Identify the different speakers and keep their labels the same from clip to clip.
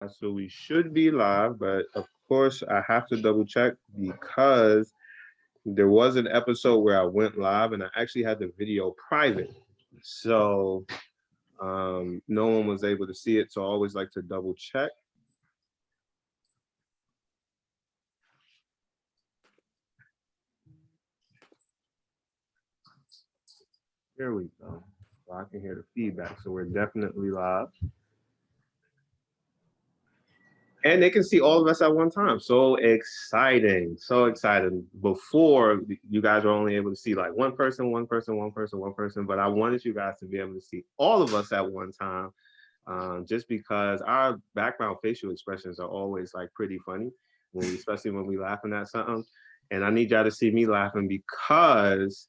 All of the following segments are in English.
Speaker 1: So we should be live, but of course I have to double check because there was an episode where I went live and I actually had the video private. So no one was able to see it. So I always like to double check. Here we go. So I can hear the feedback. So we're definitely live. And they can see all of us at one time. So exciting. So exciting. Before, you guys were only able to see like one person, one person, one person, one person. But I wanted you guys to be able to see all of us at one time, just because our background facial expressions are always like pretty funny, especially when we laughing at something. And I need y'all to see me laughing because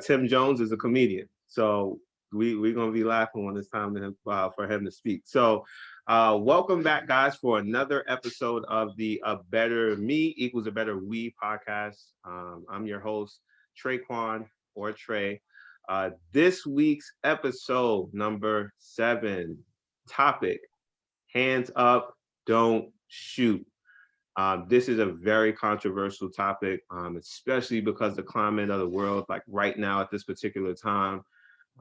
Speaker 1: Tim Jones is a comedian. So we're going to be laughing when it's time for him to speak. So welcome back, guys, for another episode of the A Better Me Equals a Better We podcast. I'm your host, Traquan or Trey. This week's episode, number 7, topic, hands up, don't shoot. This is a very controversial topic, especially because the climate of the world, like right now at this particular time,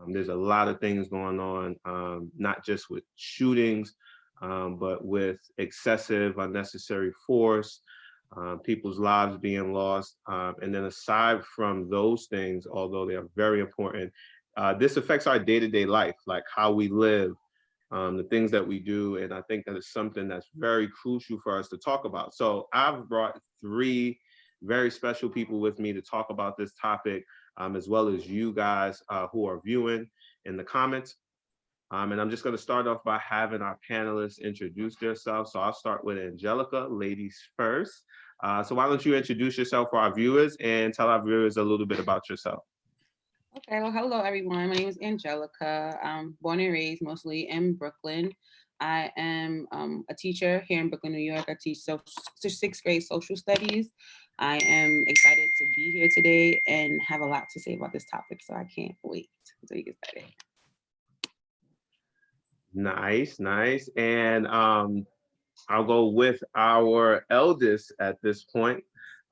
Speaker 1: there's a lot of things going on, not just with shootings, but with excessive, unnecessary force, people's lives being lost. And then aside from those things, although they are very important, this affects our day-to-day life, like how we live, the things that we do. And I think that is something that's very crucial for us to talk about. So I've brought 3 very special people with me to talk about this topic, as well as you guys who are viewing in the comments. And I'm just going to start off by having our panelists introduce themselves. So I'll start with Angelica, ladies first. So why don't you introduce yourself for our viewers and tell our viewers a little bit about yourself?
Speaker 2: Okay, well, hello everyone. My name is Angelica. I'm born and raised mostly in Brooklyn. I am a teacher here in Brooklyn, New York. I teach 6th grade social studies. I am excited to be here today and have a lot to say about this topic, so I can't wait until you get started.
Speaker 1: Nice, nice. And I'll go with our eldest at this point,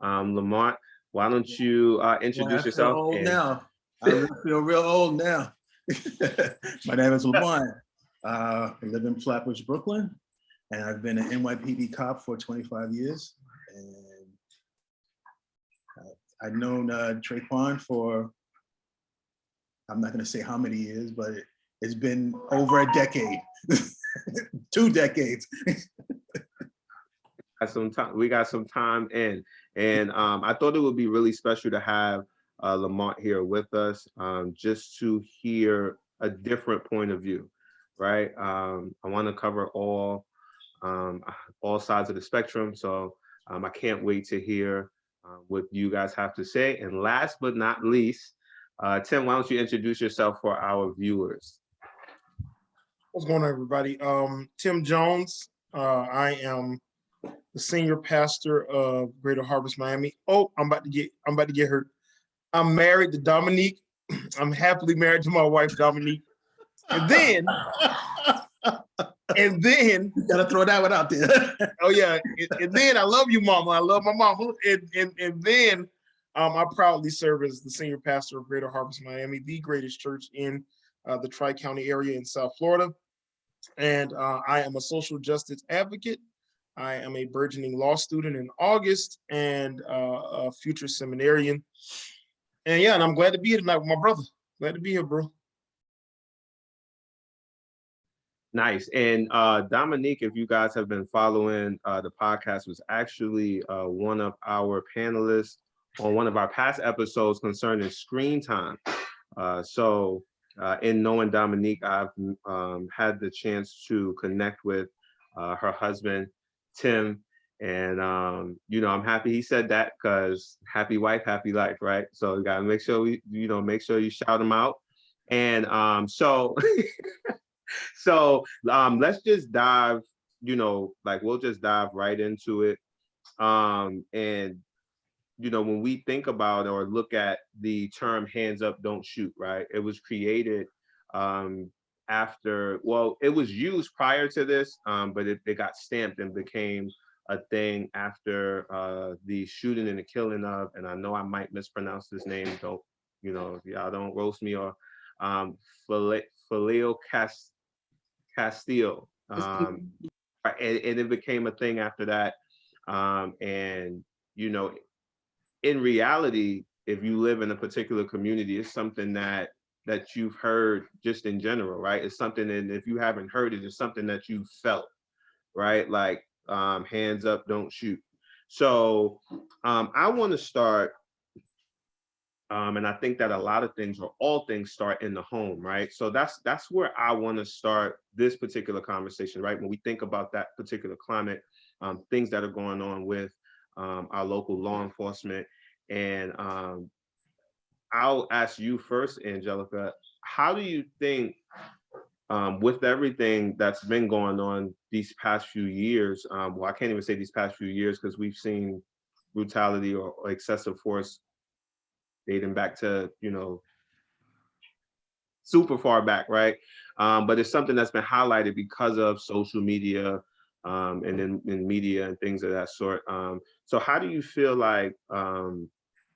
Speaker 1: Lamont. Why don't you
Speaker 3: Well, I
Speaker 1: introduce
Speaker 3: feel
Speaker 1: yourself?
Speaker 3: old
Speaker 1: And
Speaker 3: now. I really feel real old now. My name is Lamont. I live in Flatbush, Brooklyn, and I've been an NYPD cop for 25 years. And I've known Traquan for, I'm not going to say how many years, but it's been over a decade, 2 decades.
Speaker 1: we got some time in, and I thought it would be really special to have Lamont here with us, just to hear a different point of view, right? I want to cover all sides of the spectrum, so I can't wait to hear what you guys have to say. And last but not least, Tim, why don't you introduce yourself for our viewers?
Speaker 4: What's going on, everybody? Tim Jones. I am the senior pastor of Greater Harvest, Miami. Oh, I'm about to get hurt. I'm married to Dominique. I'm happily married to my wife, Dominique. And then
Speaker 3: You gotta throw that one out there.
Speaker 4: oh yeah, and then I love you, Mama. I love my mama. And then I proudly serve as the senior pastor of Greater Harvest, Miami, the greatest church in the Tri-County area in South Florida. And I am a social justice advocate. I am a burgeoning law student in August and a future seminarian. And yeah, and I'm glad to be here tonight with my brother. Glad to be here, bro.
Speaker 1: Nice. And Dominique, if you guys have been following the podcast, was actually one of our panelists on one of our past episodes concerning screen time. So in knowing Dominique, I've had the chance to connect with her husband, Tim. And, I'm happy he said that because happy wife, happy life, right? So you got to make sure make sure you shout him out. And so let's just dive, we'll just dive right into it. And when we think about or look at the term hands up, don't shoot, right? It was created after, well, it was used prior to this, but it got stamped and became a thing after the shooting and the killing of, and I know I might mispronounce this name, don't, you know, y'all don't roast me, or Filio Castillo. And it became a thing after that. And, you know, in reality, if you live in a particular community, it's something that you've heard just in general, right? It's something, and if you haven't heard it, it's something that you felt, right? Like hands up, don't shoot. So I want to start, and I think that a lot of things, or all things, start in the home, right? So that's where I want to start this particular conversation, right? When we think about that particular climate, things that are going on with our local law enforcement, and I'll ask you first, Angelica, how do you think, with everything that's been going on these past few years, well, I can't even say these past few years because we've seen brutality or excessive force dating back to, you know, super far back, right? But it's something that's been highlighted because of social media, and then in media and things of that sort. So how do you feel like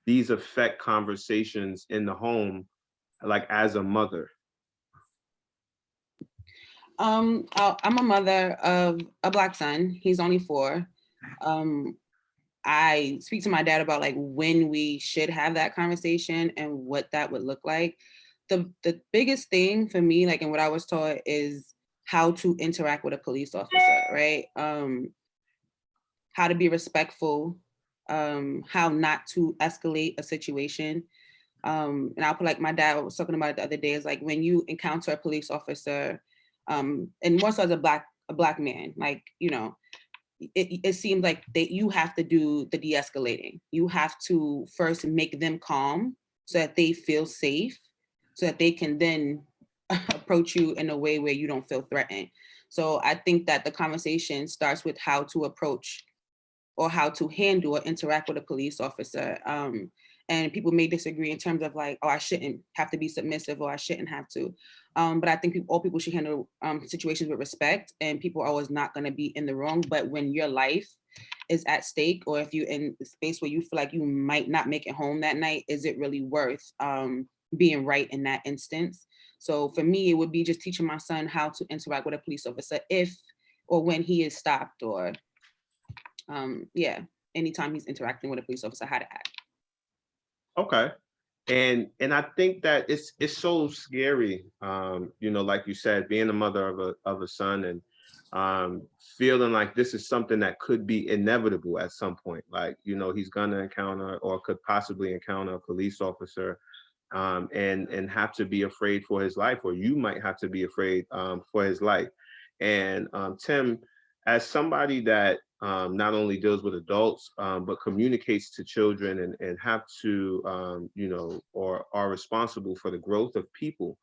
Speaker 1: these affect conversations in the home, like as a mother?
Speaker 2: I'm a mother of a Black son. He's only 4. I speak to my dad about like when we should have that conversation and what that would look like. The biggest thing for me, like, and what I was taught, is how to interact with a police officer, right? How to be respectful, how not to escalate a situation. And I'll put, like, my dad was talking about it the other day, is like when you encounter a police officer, and more so as a black man, like, you know, it seems like that you have to do the de-escalating. You have to first make them calm so that they feel safe, so that they can then approach you in a way where you don't feel threatened. So I think that the conversation starts with how to approach or how to handle or interact with a police officer. And people may disagree in terms of like, oh, I shouldn't have to be submissive, or I shouldn't have to. But I think all people should handle situations with respect, and people are always not going to be in the wrong. But when your life is at stake, or if you're in a space where you feel like you might not make it home that night, is it really worth being right in that instance? So for me, it would be just teaching my son how to interact with a police officer if or when he is stopped, or yeah, anytime he's interacting with a police officer, how to act.
Speaker 1: Okay. And I think that it's so scary, you know, like you said, being a mother of a son, and feeling like this is something that could be inevitable at some point. Like, you know, he's gonna encounter, or could possibly encounter, a police officer, and have to be afraid for his life, or you might have to be afraid for his life. And Tim, as somebody that not only deals with adults, but communicates to children, and have to, you know, or are responsible for the growth of people,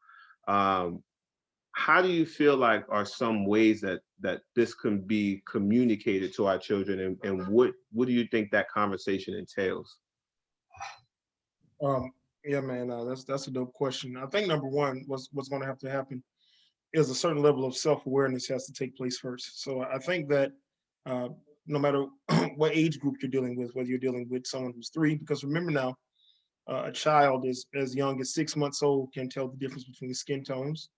Speaker 1: how do you feel like are some ways that this can be communicated to our children, and what do you think that conversation entails?
Speaker 4: Yeah, man, that's a dope question. I think number one, what's going to have to happen is a certain level of self-awareness has to take place first. So I think that uh, no matter what age group you're dealing with, whether you're dealing with someone who's 3, because remember now, a child is as young as 6 months old can tell the difference between skin tones.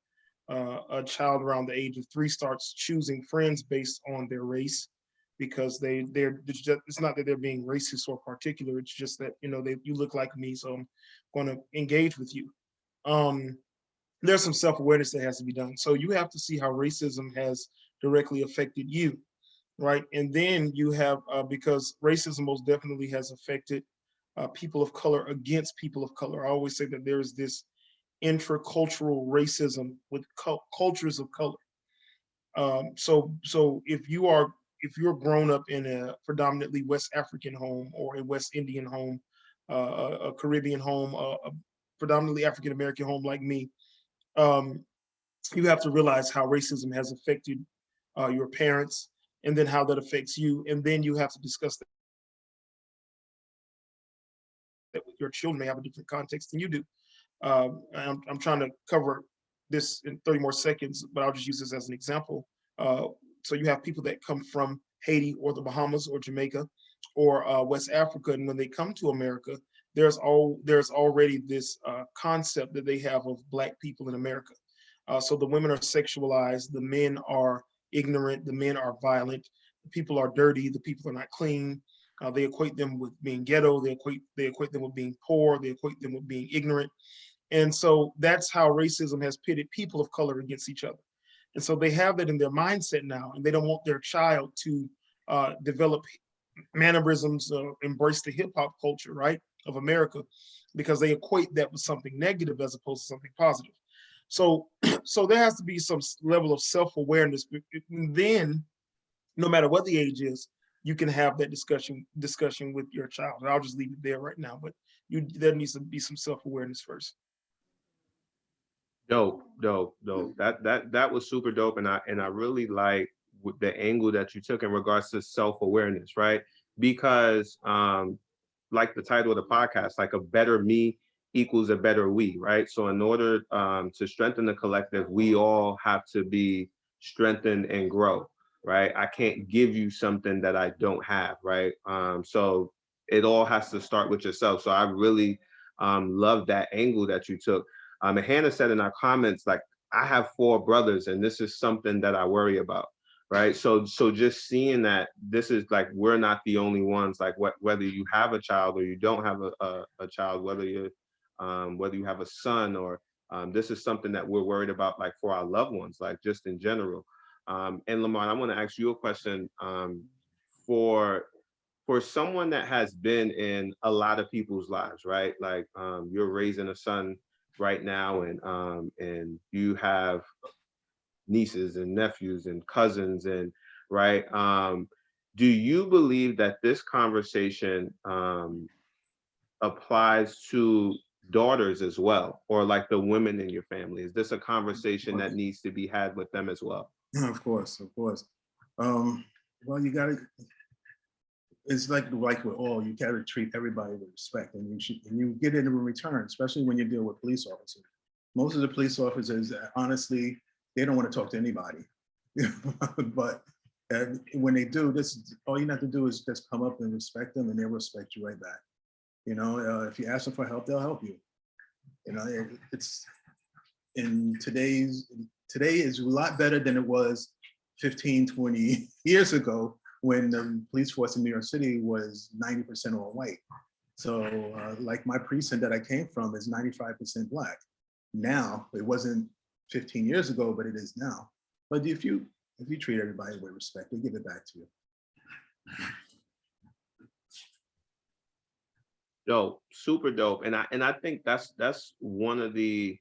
Speaker 4: A child around the age of 3 starts choosing friends based on their race, because it's not that they're being racist or particular. It's just that, you know, you look like me, so I'm going to engage with you. Um, there's some self-awareness that has to be done. So you have to see how racism has directly affected you, right? And then you have, because racism most definitely has affected people of color against people of color. I always say that there is this intracultural racism with cultures of color. So if you're grown up in a predominantly West African home, or a West Indian home, a Caribbean home, a predominantly African American home like me, um, you have to realize how racism has affected your parents, and then how that affects you, and then you have to discuss that with your children. May have a different context than you do. I'm trying to cover this in 30 more seconds, but I'll just use this as an example. So you have people that come from Haiti or the Bahamas or Jamaica or West Africa, and when they come to America, there's already this concept that they have of Black people in America. So the women are sexualized, the men are ignorant, the men are violent, the people are dirty, the people are not clean. They equate them with being ghetto, they equate them with being poor, they equate them with being ignorant. And so that's how racism has pitted people of color against each other. And so they have that in their mindset now, and they don't want their child to develop mannerisms, embrace the hip hop culture, right, of America, because they equate that with something negative as opposed to something positive. So, so there has to be some level of self-awareness. Then, no matter what the age is, you can have that discussion with your child. And I'll just leave it there right now. But there needs to be some self-awareness first.
Speaker 1: Dope. That was super dope, and I really like the angle that you took in regards to self-awareness, right? Because like the title of the podcast, like a better me equals a better we, right? So in order to strengthen the collective, we all have to be strengthened and grow, right? I can't give you something that I don't have, right? So it all has to start with yourself. So I really love that angle that you took. And Hannah said in our comments, like, I have 4 brothers, and this is something that I worry about, right? So just seeing that this is like, we're not the only ones, like whether you have a child or you don't have a child, whether you have a son or this is something that we're worried about, like for our loved ones, like just in general. And Lamont, I want to ask you a question. For someone that has been in a lot of people's lives, right? Like you're raising a son right now, and you have nieces and nephews and cousins, and right. Do you believe that this conversation applies to daughters as well, or like the women in your family? Is this a conversation that needs to be had with them as well?
Speaker 3: Of course. Well, you gotta, it's like with all, you gotta treat everybody with respect, and you get it in return, especially when you deal with police officers. Most of the police officers, honestly, they don't want to talk to anybody. But when they do, this, all you have to do is just come up and respect them, and they'll respect you right back. You know, if you ask them for help, they'll help you. You know, it's today is a lot better than it was 15, 20 years ago, when the police force in New York City was 90% all white. So like my precinct that I came from is 95% Black. Now, it wasn't 15 years ago, but it is now. But if you treat everybody with respect, they give it back to you.
Speaker 1: Dope, super dope. And I think that's one of the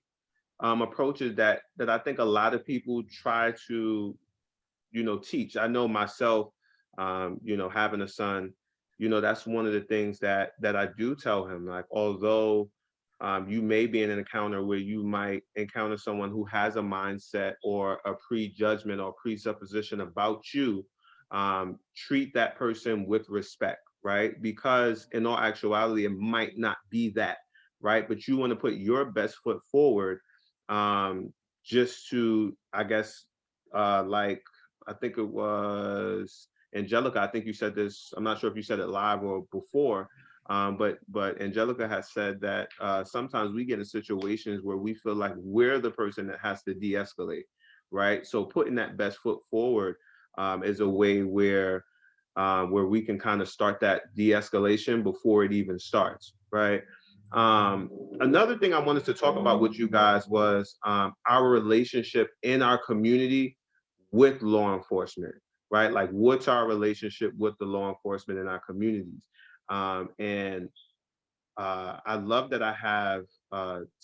Speaker 1: approaches that I think a lot of people try to, teach. I know myself, having a son, that's one of the things that I do tell him. Like, although you may be in an encounter where you might encounter someone who has a mindset or a prejudgment or presupposition about you, treat that person with respect, right? Because in all actuality, it might not be that, right? But you want to put your best foot forward, just to, I guess, like, I think it was Angelica, I think you said this, I'm not sure if you said it live or before, but Angelica has said that sometimes we get in situations where we feel like we're the person that has to de-escalate, right? So putting that best foot forward is a way where we can kind of start that de-escalation before it even starts, right? Another thing I wanted to talk about with you guys was our relationship in our community with law enforcement, right? Like, what's our relationship with the law enforcement in our communities? And I love that I have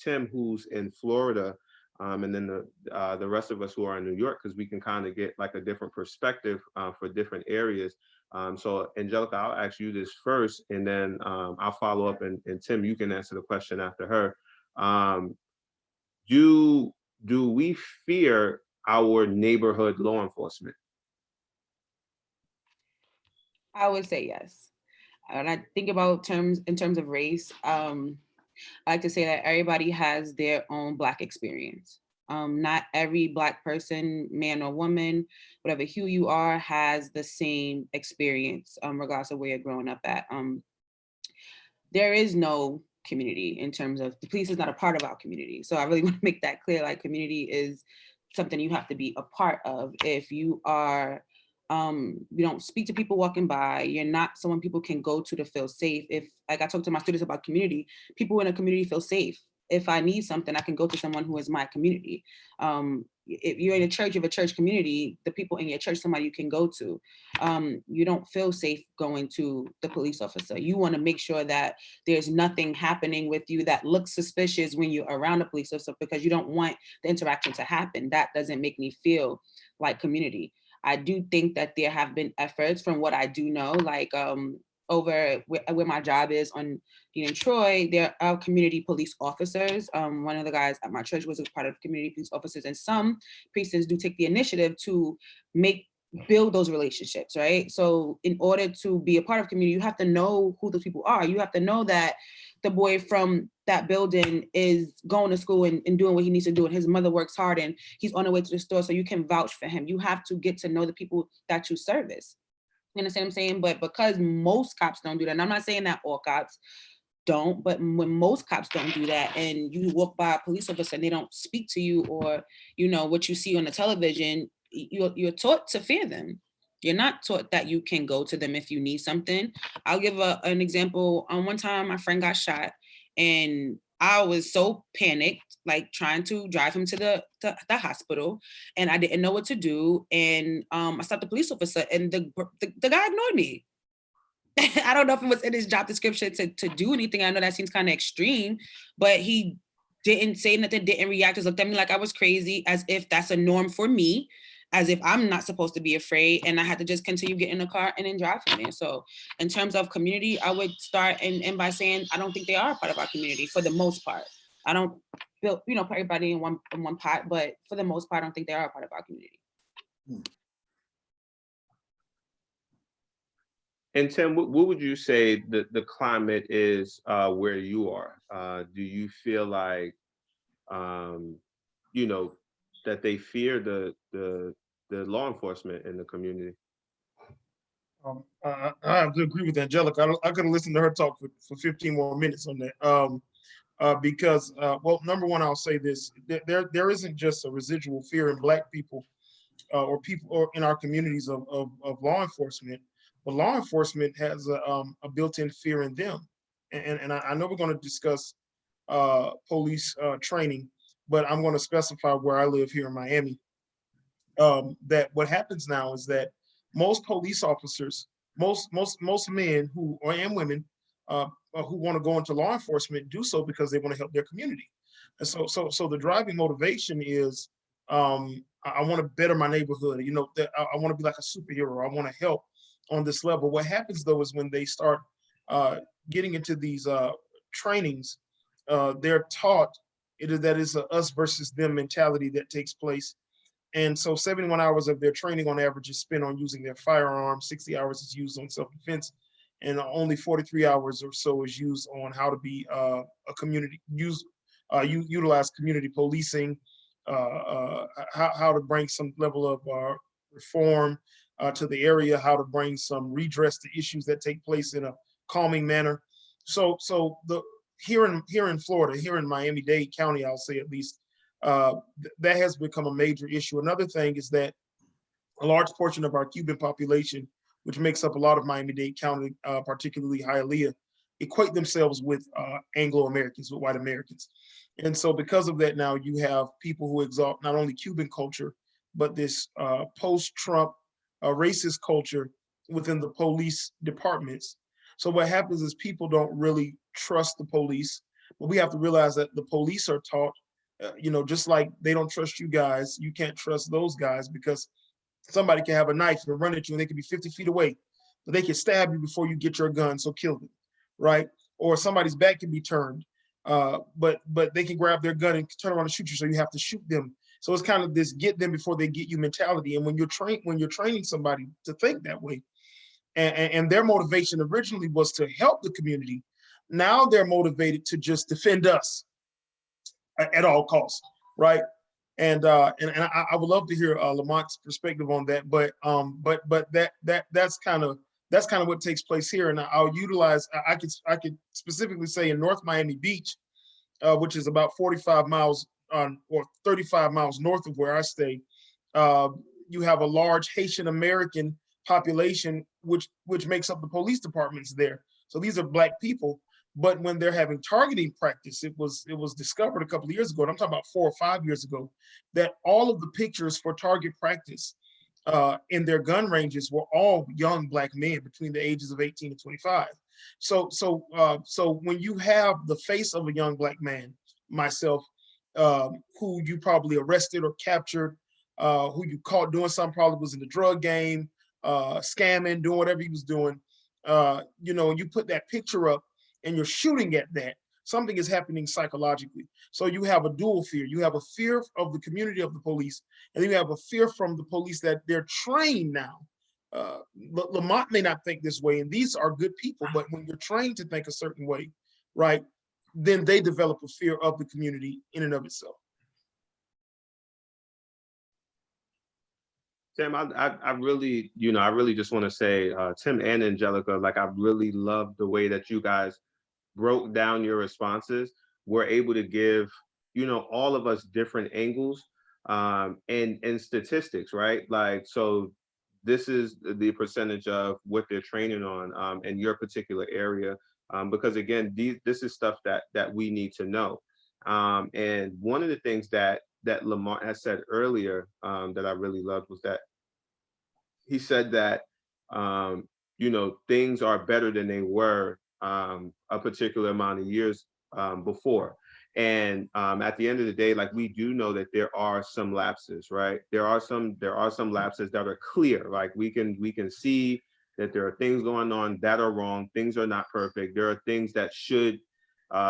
Speaker 1: Tim, who's in Florida, and then the rest of us who are in New York, because we can kind of get like a different perspective for different areas. So Angelica, I'll ask you this first, and then I'll follow up, and Tim, you can answer the question after her. Do we fear our neighborhood law enforcement?
Speaker 2: I would say yes. When I think about in terms of race, I like to say that everybody has their own Black experience. Not every Black person, man or woman, whatever hue you are, has the same experience, regardless of where you're growing up at. There is no community in terms of, the police is not a part of our community. So I really want to make that clear. Like, community is something you have to be a part of. If you are, you don't speak to people walking by, you're not someone people can go to feel safe. If, like I talk to my students about community, people in a community feel safe. If I need something, I can go to someone who is my community. If you're in a church, you have a church community, the people in your church, somebody you can go to. You don't feel safe going to the police officer. You want to make sure that there's nothing happening with you that looks suspicious when you're around a police officer, because you don't want the interaction to happen. That doesn't make me feel like community. I do think that there have been efforts, from what I do know, like over where my job is on in Troy, there are community police officers. One of the guys at my church was a part of community police officers, and some precincts do take the initiative to build those relationships, right? So in order to be a part of community, you have to know who those people are. You have to know that the boy from that building is going to school and doing what he needs to do, and his mother works hard and he's on the way to the store, so you can vouch for him. You have to get to know the people that you service. You understand what I'm saying? But because most cops don't do that, and I'm not saying that all cops don't, but when most cops don't do that, and you walk by a police officer and they don't speak to you, or what you see on the television, you're taught to fear them. You're not taught that you can go to them if you need something. I'll give an example. One time my friend got shot, and I was so panicked, like trying to drive him to the hospital, and I didn't know what to do. And I stopped the police officer, and the guy ignored me. I don't know if it was in his job description to do anything. I know that seems kind of extreme, but he didn't say nothing, didn't react, just looked at me like I was crazy, as if that's a norm for me, as if I'm not supposed to be afraid. And I had to just continue getting in the car and then drive from there. So in terms of community, I would start and by saying, I don't think they are a part of our community for the most part. I don't put everybody in one pot, but for the most part, I don't think they are a part of our community.
Speaker 1: And Tim, what would you say the climate is where you are? Do you feel like, that they fear the law enforcement in the community?
Speaker 4: I have to agree with Angelica. I could have listened to her talk for 15 more minutes on that. Because, well, number one, I'll say this: there isn't just a residual fear in Black people or people or in our communities of law enforcement, but law enforcement has a built-in fear in them. And I know we're going to discuss police training, but I'm going to specify where I live here in Miami. That what happens now is that most police officers, most men and women who want to go into law enforcement do so because they want to help their community. And so the driving motivation is, I want to better my neighborhood. I want to be like a superhero. I want to help on this level. What happens though is when they start getting into these trainings, they're taught that is a us versus them mentality that takes place. And so 71 hours of their training on average is spent on using their firearm, 60 hours is used on self-defense, and only 43 hours or so is used on how to be a community, utilize community policing, how to bring some level of reform to the area, how to bring some redress to issues that take place in a calming manner. So here in Florida, here in Miami-Dade County, I'll say at least, that has become a major issue. Another thing is that a large portion of our Cuban population, which makes up a lot of Miami-Dade County, particularly Hialeah, equate themselves with Anglo-Americans, with white Americans. And so because of that, now you have people who exalt not only Cuban culture, but this post-Trump racist culture within the police departments. So what happens is people don't really trust the police, but we have to realize that the police are taught, just like they don't trust you guys, you can't trust those guys, because somebody can have a knife and run at you and they can be 50 feet away, but they can stab you before you get your gun, so kill them, right? Or somebody's back can be turned, but they can grab their gun and turn around and shoot you, so you have to shoot them. So it's kind of this get them before they get you mentality. And when you're training somebody to think that way, and their motivation originally was to help the community, now they're motivated to just defend us at all costs, right? And I would love to hear Lamont's perspective on that. But that's kind of what takes place here. And I'll utilize. I could specifically say in North Miami Beach, which is about 45 miles or 35 miles north of where I stay. You have a large Haitian American population, which makes up the police departments there. So these are Black people. But when they're having targeting practice, it was discovered a couple of years ago, and I'm talking about 4 or 5 years ago, that all of the pictures for target practice in their gun ranges were all young Black men between the ages of 18 and 25. So when you have the face of a young Black man, myself, who you probably arrested or captured, who you caught doing something, probably was in the drug game, scamming, doing whatever he was doing, you know, and you put that picture up and you're shooting at that, something is happening psychologically. So you have a dual fear. You have a fear of the community of the police, and you have a fear from the police that they're trained now. Lamont may not think this way, and these are good people, but when you're trained to think a certain way, right, then they develop a fear of the community in and of itself.
Speaker 1: Tim, I really, I really just want to say, Tim and Angelica, like, I really love the way that you guys broke down your responses. We're able to give, all of us different angles and statistics, right? Like, so this is the percentage of what they're training on in your particular area. Because again, this is stuff that we need to know. And one of the things that Lamont has said earlier that I really loved was that he said that things are better than they were a particular amount of years before. And at the end of the day, like, we do know that there are some lapses, right? There are some lapses that are clear. Like, we can see that there are things going on that are wrong. Things are not perfect. There are things that should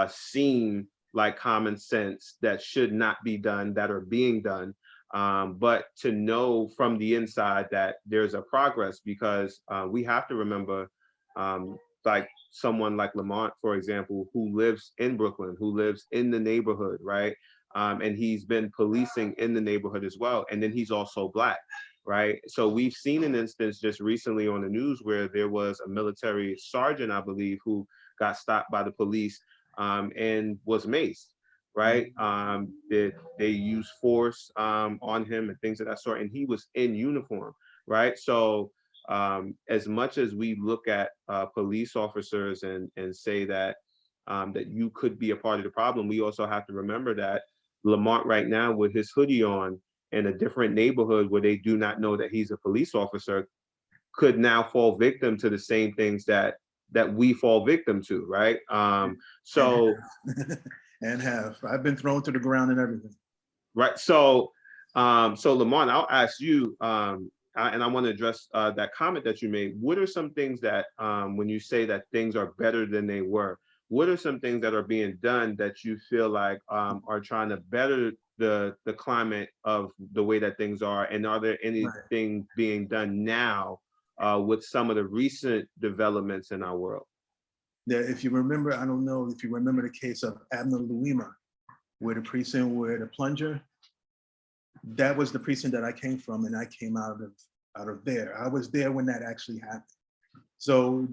Speaker 1: seem like common sense that should not be done, that are being done. But to know from the inside that there's a progress, because we have to remember, like someone like Lamont, for example, who lives in Brooklyn, who lives in the neighborhood, right? And he's been policing in the neighborhood as well. And then he's also Black, right? So we've seen an instance just recently on the news where there was a military sergeant, I believe, who got stopped by the police and was maced, right? They used force on him and things of that sort, and he was in uniform, right? So as much as we look at police officers and say that that you could be a part of the problem, we also have to remember that Lamont right now, with his hoodie on in a different neighborhood where they do not know that he's a police officer, could now fall victim to the same things that we fall victim to, right? So
Speaker 3: and have I've been thrown to the ground and everything.
Speaker 1: Right. So Lamont, I'll ask you, and I want to address that comment that you made. What are some things that, when you say that things are better than they were, what are some things that are being done that you feel like are trying to better the climate of the way that things are? And are there anything being done now with some of the recent developments in our world?
Speaker 3: Yeah, if you remember, I don't know if you remember the case of Abner Louima, where the precinct where the plunger, that was the precinct that I came from, and I came out of there. I was there when that actually happened. So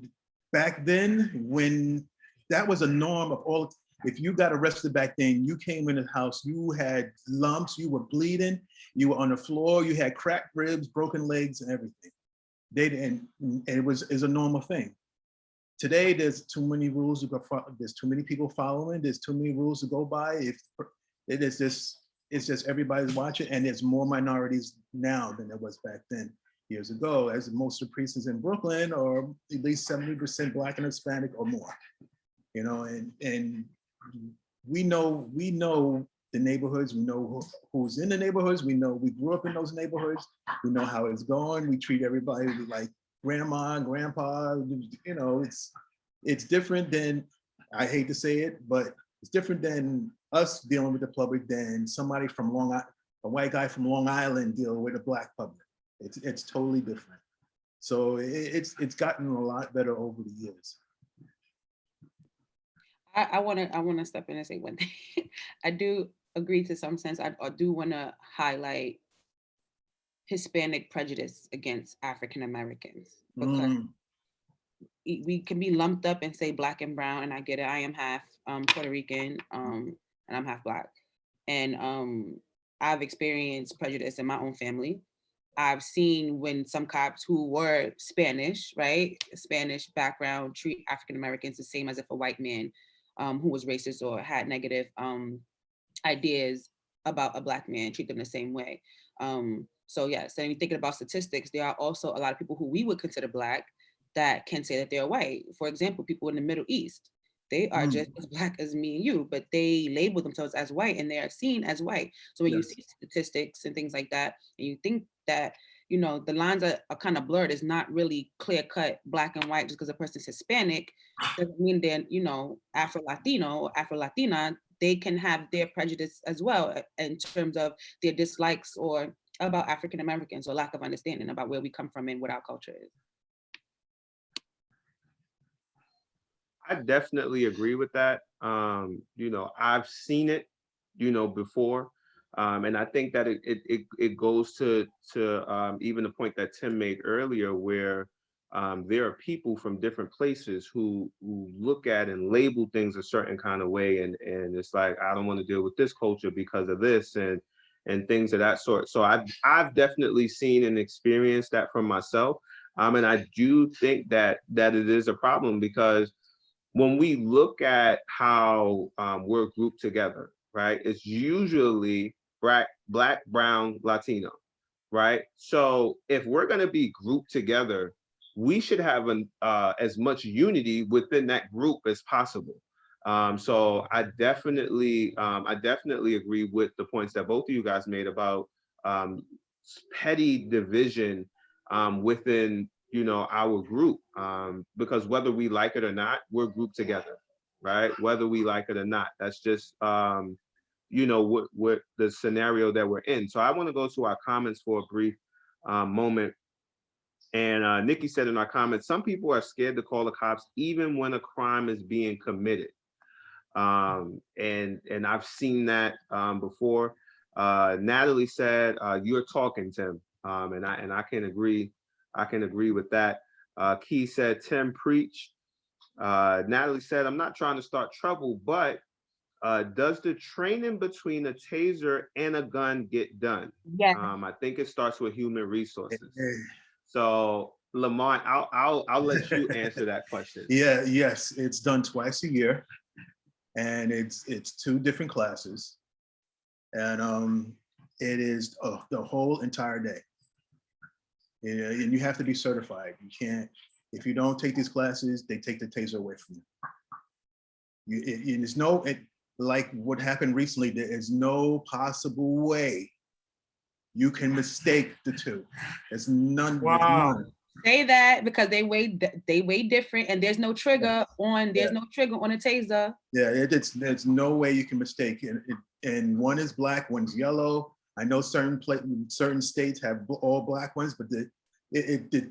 Speaker 3: back then, when that was a norm of all, if you got arrested back then, you came in the house, you had lumps, you were bleeding, you were on the floor, you had cracked ribs, broken legs, and everything. And it was a normal thing. Today, there's too many rules to go. There's too many people following. There's too many rules to go by. If it is just, it's just everybody's watching, and there's more minorities now than there was back then years ago. As most of the precincts in Brooklyn are at least 70% Black and Hispanic or more. You know, and we know the neighborhoods. We know who's in the neighborhoods. We know we grew up in those neighborhoods. We know how it's going. We treat everybody like grandma, grandpa. You know, it's different than, I hate to say it, but it's different than us dealing with the public than somebody from Long Island, a white guy from Long Island dealing with a Black public. It's totally different. So it's gotten a lot better over the years.
Speaker 2: I want to step in and say one thing. I do agree to some sense. I do want to highlight Hispanic prejudice against African Americans, because
Speaker 3: Mm,
Speaker 2: we can be lumped up and say black and brown, and I get it. I am half Puerto Rican, and I'm half black, and I've experienced prejudice in my own family. I've seen when some cops who were Spanish, right, Spanish background, treat African Americans the same as if a white man who was racist or had negative ideas about a black man, treat them the same way. So yes, and thinking about statistics, there are also a lot of people who we would consider black that can say that they're white. For example, people in the Middle East, they are just
Speaker 3: mm,
Speaker 2: as black as me and you, but they label themselves as white and they are seen as white. So when you
Speaker 3: yes.
Speaker 2: see statistics and things like that, and you think that, you know, the lines are kind of blurred, it's not really clear cut black and white just because a person's Hispanic, doesn't mean they're, you know, Afro Latino or Afro Latina. They can have their prejudice as well in terms of their dislikes or about African Americans or lack of understanding about where we come from and what our culture is.
Speaker 1: I definitely agree with that. You know, I've seen it, you know, before. And I think that it goes to even the point that Tim made earlier, where there are people from different places who look at and label things a certain kind of way, and it's like, I don't want to deal with this culture because of this, and things of that sort. So I've definitely seen and experienced that from myself. And I do think that it is a problem, because when we look at how we're grouped together, right, it's usually black, brown, Latino, right? So if we're going to be grouped together, we should have as much unity within that group as possible. So I definitely agree with the points that both of you guys made about um, petty division within, you know, our group, because whether we like it or not, we're grouped together, right? Whether we like it or not, that's just you know, what the scenario that we're in. So I want to go to our comments for a brief moment. And Nikki said in our comments, some people are scared to call the cops even when a crime is being committed. And I've seen that before. Natalie said, "You're talking, Tim," and I can agree. I can agree with that. Key said, "Tim, preach." Natalie said, "I'm not trying to start trouble, but does the training between a taser and a gun get done?"
Speaker 2: Yeah.
Speaker 1: I think it starts with human
Speaker 3: Eh,
Speaker 1: resources.
Speaker 3: eh.
Speaker 1: So Lamont, I'll let you answer that question.
Speaker 3: Yeah, yes, it's done twice a year, and it's two different classes, and it is the whole entire day. Yeah, and you have to be certified. You can't, if you don't take these classes, they take the taser away from you. There's no, like what happened recently, there is no possible way you can mistake the two. There's none. There's
Speaker 4: Wow.
Speaker 3: none.
Speaker 2: Say that because they weigh different, and there's no trigger on
Speaker 3: Yeah.
Speaker 2: a taser.
Speaker 3: Yeah, there's no way you can mistake. And one is black, one's yellow. I know certain states have all black ones, but the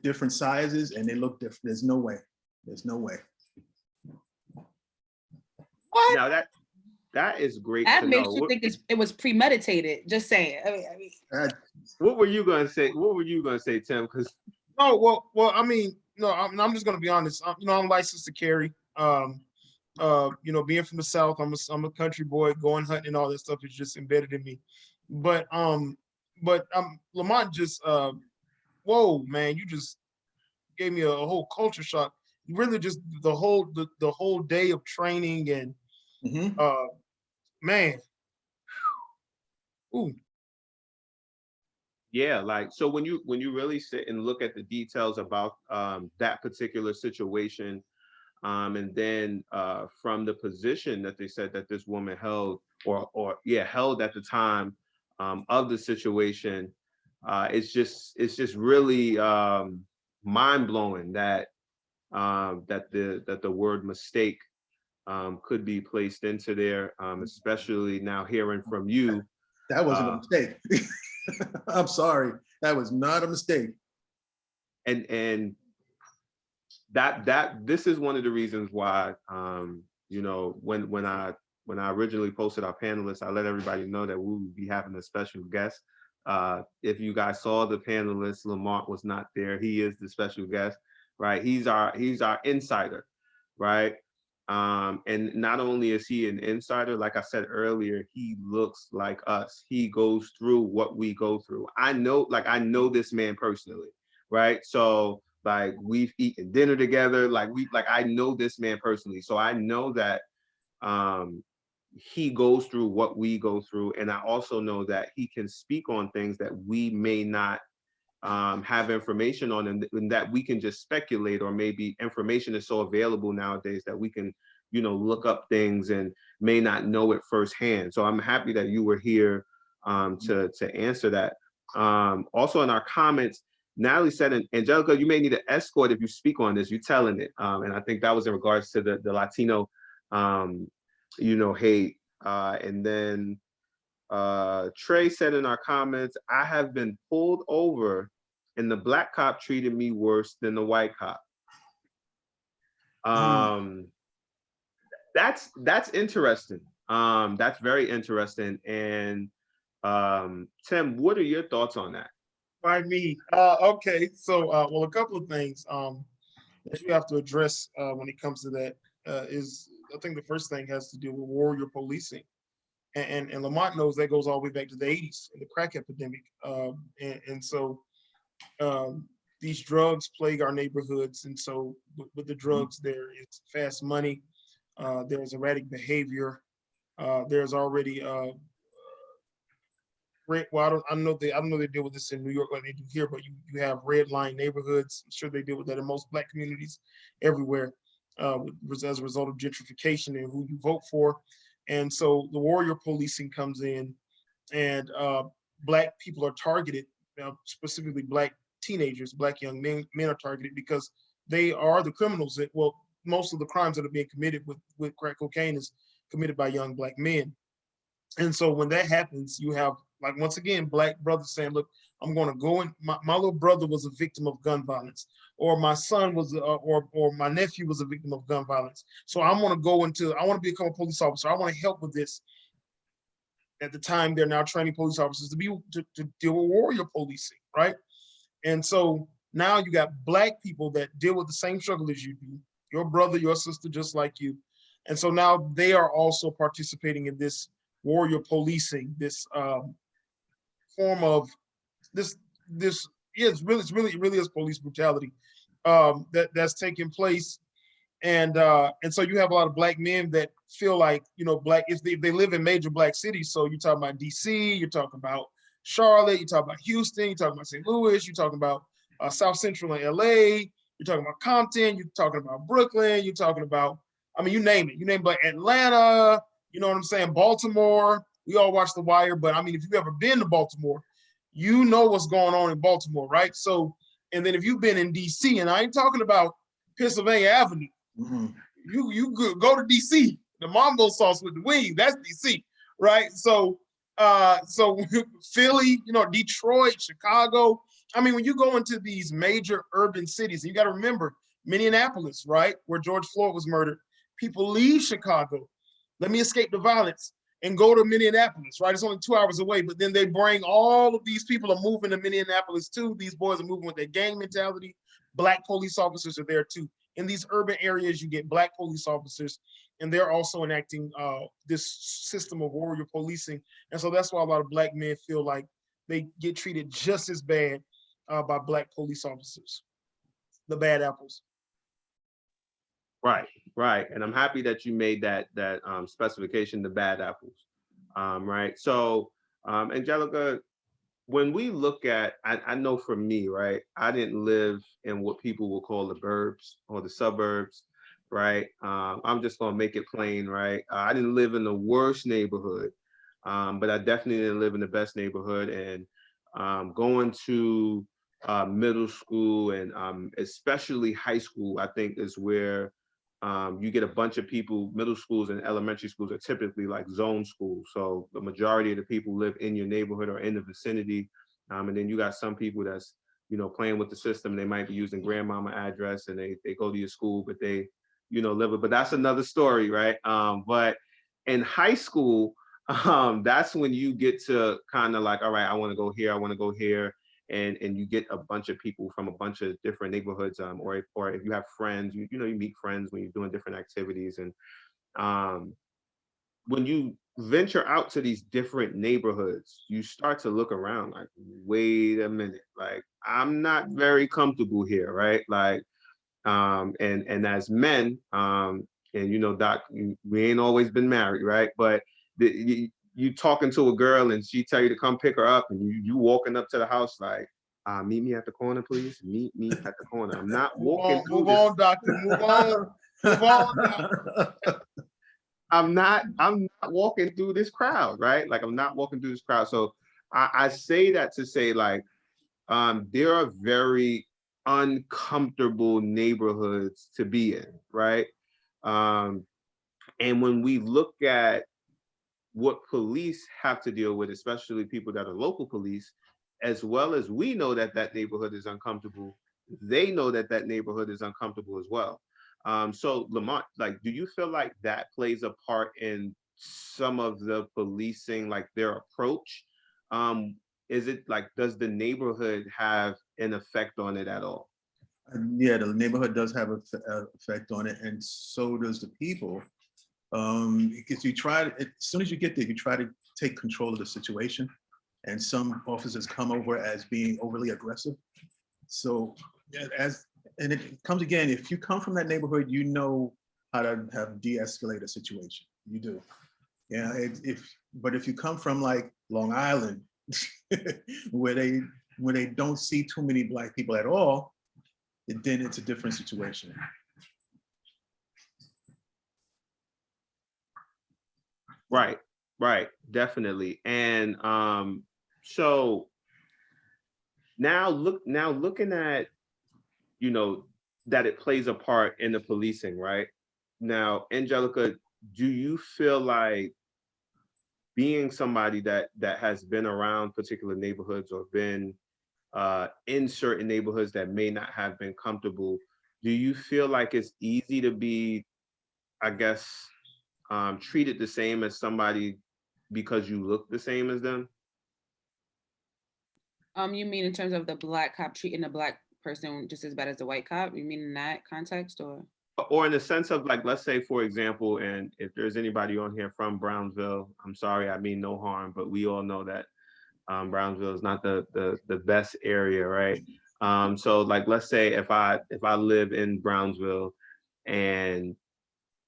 Speaker 3: different sizes and they look different. There's no way. There's no way.
Speaker 4: What?
Speaker 1: Now that is great
Speaker 2: That
Speaker 1: to
Speaker 2: makes
Speaker 1: know.
Speaker 2: you think it was premeditated. Just saying. I mean,
Speaker 1: What were you gonna say? What were you gonna say, Tim? Because
Speaker 4: No, well, I mean, no, I'm just gonna be honest. You know, I'm licensed to carry. You know, being from the South, I'm a country boy. Going hunting and all that stuff is just embedded in me. But Lamont just, whoa, man, you just gave me a whole culture shock. Really, just the whole day of training and
Speaker 3: Mhm.
Speaker 4: man, ooh,
Speaker 1: yeah, like, so when you really sit and look at the details about that particular situation, and then from the position that they said that this woman held, or yeah, held at the time of the situation, it's just really mind blowing that that the word mistake could be placed into there, especially now hearing from you.
Speaker 3: That wasn't a
Speaker 1: Uh,
Speaker 3: mistake. I'm sorry. That was not a mistake.
Speaker 1: and that this is one of the reasons why, you know, when I when I originally posted our panelists, I let everybody know that we would be having a special guest. If you guys saw the panelists, Lamont was not there. He is the special guest, right? He's our insider, right? And not only is he an insider, like I said earlier, he looks like us. He goes through what we go through. I know this man personally, right? So like we've eaten dinner together, I know this man personally. So I know that he goes through what we go through. And I also know that he can speak on things that we may not have information on, and that we can just speculate, or maybe information is so available nowadays that we can, look up things and may not know it firsthand. So I'm happy that you were here to answer that. Also in our comments, Natalie said, and Angelica, you may need an escort if you speak on this, you're telling it. And I think that was in regards to the Latino, hate. And then Trey said in our comments, I have been pulled over and the black cop treated me worse than the white cop. That's interesting. That's very interesting. And Tim, what are your thoughts on that?
Speaker 4: By me. Okay. So, well, a couple of things that you have to address when it comes to that is, I think the first thing has to do with warrior policing. And Lamont knows that goes all the way back to the 80s and the crack epidemic. And so these drugs plague our neighborhoods. And so with the drugs, there is fast money, there's erratic behavior, there's already well, I don't know they deal with this in New York like they do here, but you have red line neighborhoods. I'm sure they deal with that in most Black communities everywhere, as a result of gentrification and who you vote for. And so the warrior policing comes in, and Black people are targeted, specifically Black teenagers, Black young men are targeted because they are the criminals that, well, most of the crimes that are being committed with crack cocaine is committed by young Black men. And so when that happens, you have, like, once again, Black brothers saying, look, I'm going to go in. My little brother was a victim of gun violence, or my son was, or my nephew was a victim of gun violence. So I want to become a police officer. I want to help with this. At the time, they're now training police officers to deal with warrior policing, right? And so now you got Black people that deal with the same struggle as you do, your brother, your sister, just like you. And so now they are also participating in this warrior policing, this form of this is really is police brutality that's taking place. And so you have a lot of Black men that feel like, Black, if they live in major Black cities. So you're talking about DC, you're talking about Charlotte, you're talking about Houston, you're talking about St. Louis, you're talking about South Central and LA, you're talking about Compton, you're talking about Brooklyn, you're talking about, I mean, you name it. You name like Atlanta, you know what I'm saying? Baltimore. We all watch The Wire, but I mean, if you've ever been to Baltimore, you know what's going on in Baltimore, right? So, and then if you've been in DC, and I ain't talking about Pennsylvania Avenue, you go to DC, the mambo sauce with the wings, that's DC, right? So, so Philly, Detroit, Chicago. I mean, when you go into these major urban cities, and you got to remember Minneapolis, right, where George Floyd was murdered. People leave Chicago, let me escape the violence, and go to Minneapolis, right? It's only 2 hours away, but then they bring all of these people are moving to Minneapolis too. These boys are moving with their gang mentality. Black police officers are there too. In these urban areas, you get Black police officers, and they're also enacting this system of warrior policing. And so that's why a lot of Black men feel like they get treated just as bad by Black police officers, the bad apples.
Speaker 1: Right. And I'm happy that you made that specification, the bad apples. Right. So, Angelica, when we look at, I know for me, right, I didn't live in what people will call the burbs or the suburbs, right? I'm just gonna make it plain, right? I didn't live in the worst neighborhood, but I definitely didn't live in the best neighborhood. And going to middle school and especially high school, I think is where you get a bunch of people. Middle schools and elementary schools are typically like zone schools. So the majority of the people live in your neighborhood or in the vicinity. And then you got some people that's, playing with the system. They might be using grandmama address and they go to your school, but they, live it. But that's another story, right? But in high school, that's when you get to kind of like, all right, I want to go here, I want to go here. And you get a bunch of people from a bunch of different neighborhoods, or if you have friends, you know, you meet friends when you're doing different activities. And when you venture out to these different neighborhoods, you start to look around like, wait a minute, like I'm not very comfortable here, right? Like, and as men, and you know, Doc, we ain't always been married, right? But you talking to a girl and she tell you to come pick her up, and you walking up to the house like, meet me at the corner, please. Meet me at the corner. I'm not walking through
Speaker 4: Move
Speaker 1: this.
Speaker 4: on, doctor. Move on. Move on. Doctor.
Speaker 1: I'm not walking through this crowd, right? Like I'm not walking through this crowd. So I say that to say, like, there are very uncomfortable neighborhoods to be in, right? And when we look at what police have to deal with, especially people that are local police, as well as we know that that neighborhood is uncomfortable, they know that that neighborhood is uncomfortable as well. So Lamont, like, do you feel like that plays a part in some of the policing, like their approach? Is it like, does the neighborhood have an effect on it at all?
Speaker 3: Yeah, the neighborhood does have an effect on it, and so does the people. Because you try to, as soon as you get there, you try to take control of the situation, and some officers come over as being overly aggressive. So and it comes again, if you come from that neighborhood, you know how to have de-escalate a situation. You do. Yeah, but if you come from like Long Island, where they don't see too many Black people at all, then it's a different situation.
Speaker 1: Right, definitely. And so now looking at, you know, that it plays a part in the policing, right? Now, Angelica, do you feel like, being somebody that has been around particular neighborhoods, or been in certain neighborhoods that may not have been comfortable, do you feel like it's easy to be, I guess, treated the same as somebody because you look the same as them?
Speaker 2: You mean in terms of the Black cop treating the Black person just as bad as the white cop? You mean in that context, or?
Speaker 1: Or in the sense of, like, let's say, for example, and if there's anybody on here from Brownsville, I'm sorry, I mean no harm, but we all know that Brownsville is not the best area, right? So like, let's say if I live in Brownsville and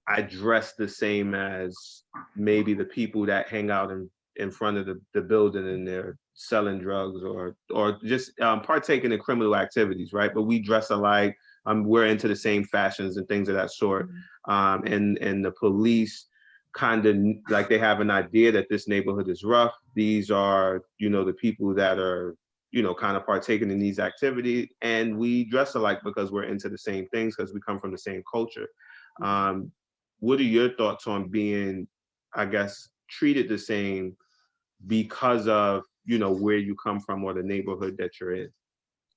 Speaker 1: I dress the same as maybe the people that hang out in front of the building, and they're selling drugs, or just partaking in criminal activities, right? But we dress alike. We're into the same fashions and things of that sort. And the police kind of, like, they have an idea that this neighborhood is rough. These are, you know, the people that are, you know, kind of partaking in these activities, and we dress alike because we're into the same things, because we come from the same culture. What are your thoughts on being, I guess, treated the same because of, you know, where you come from or the neighborhood that you're in?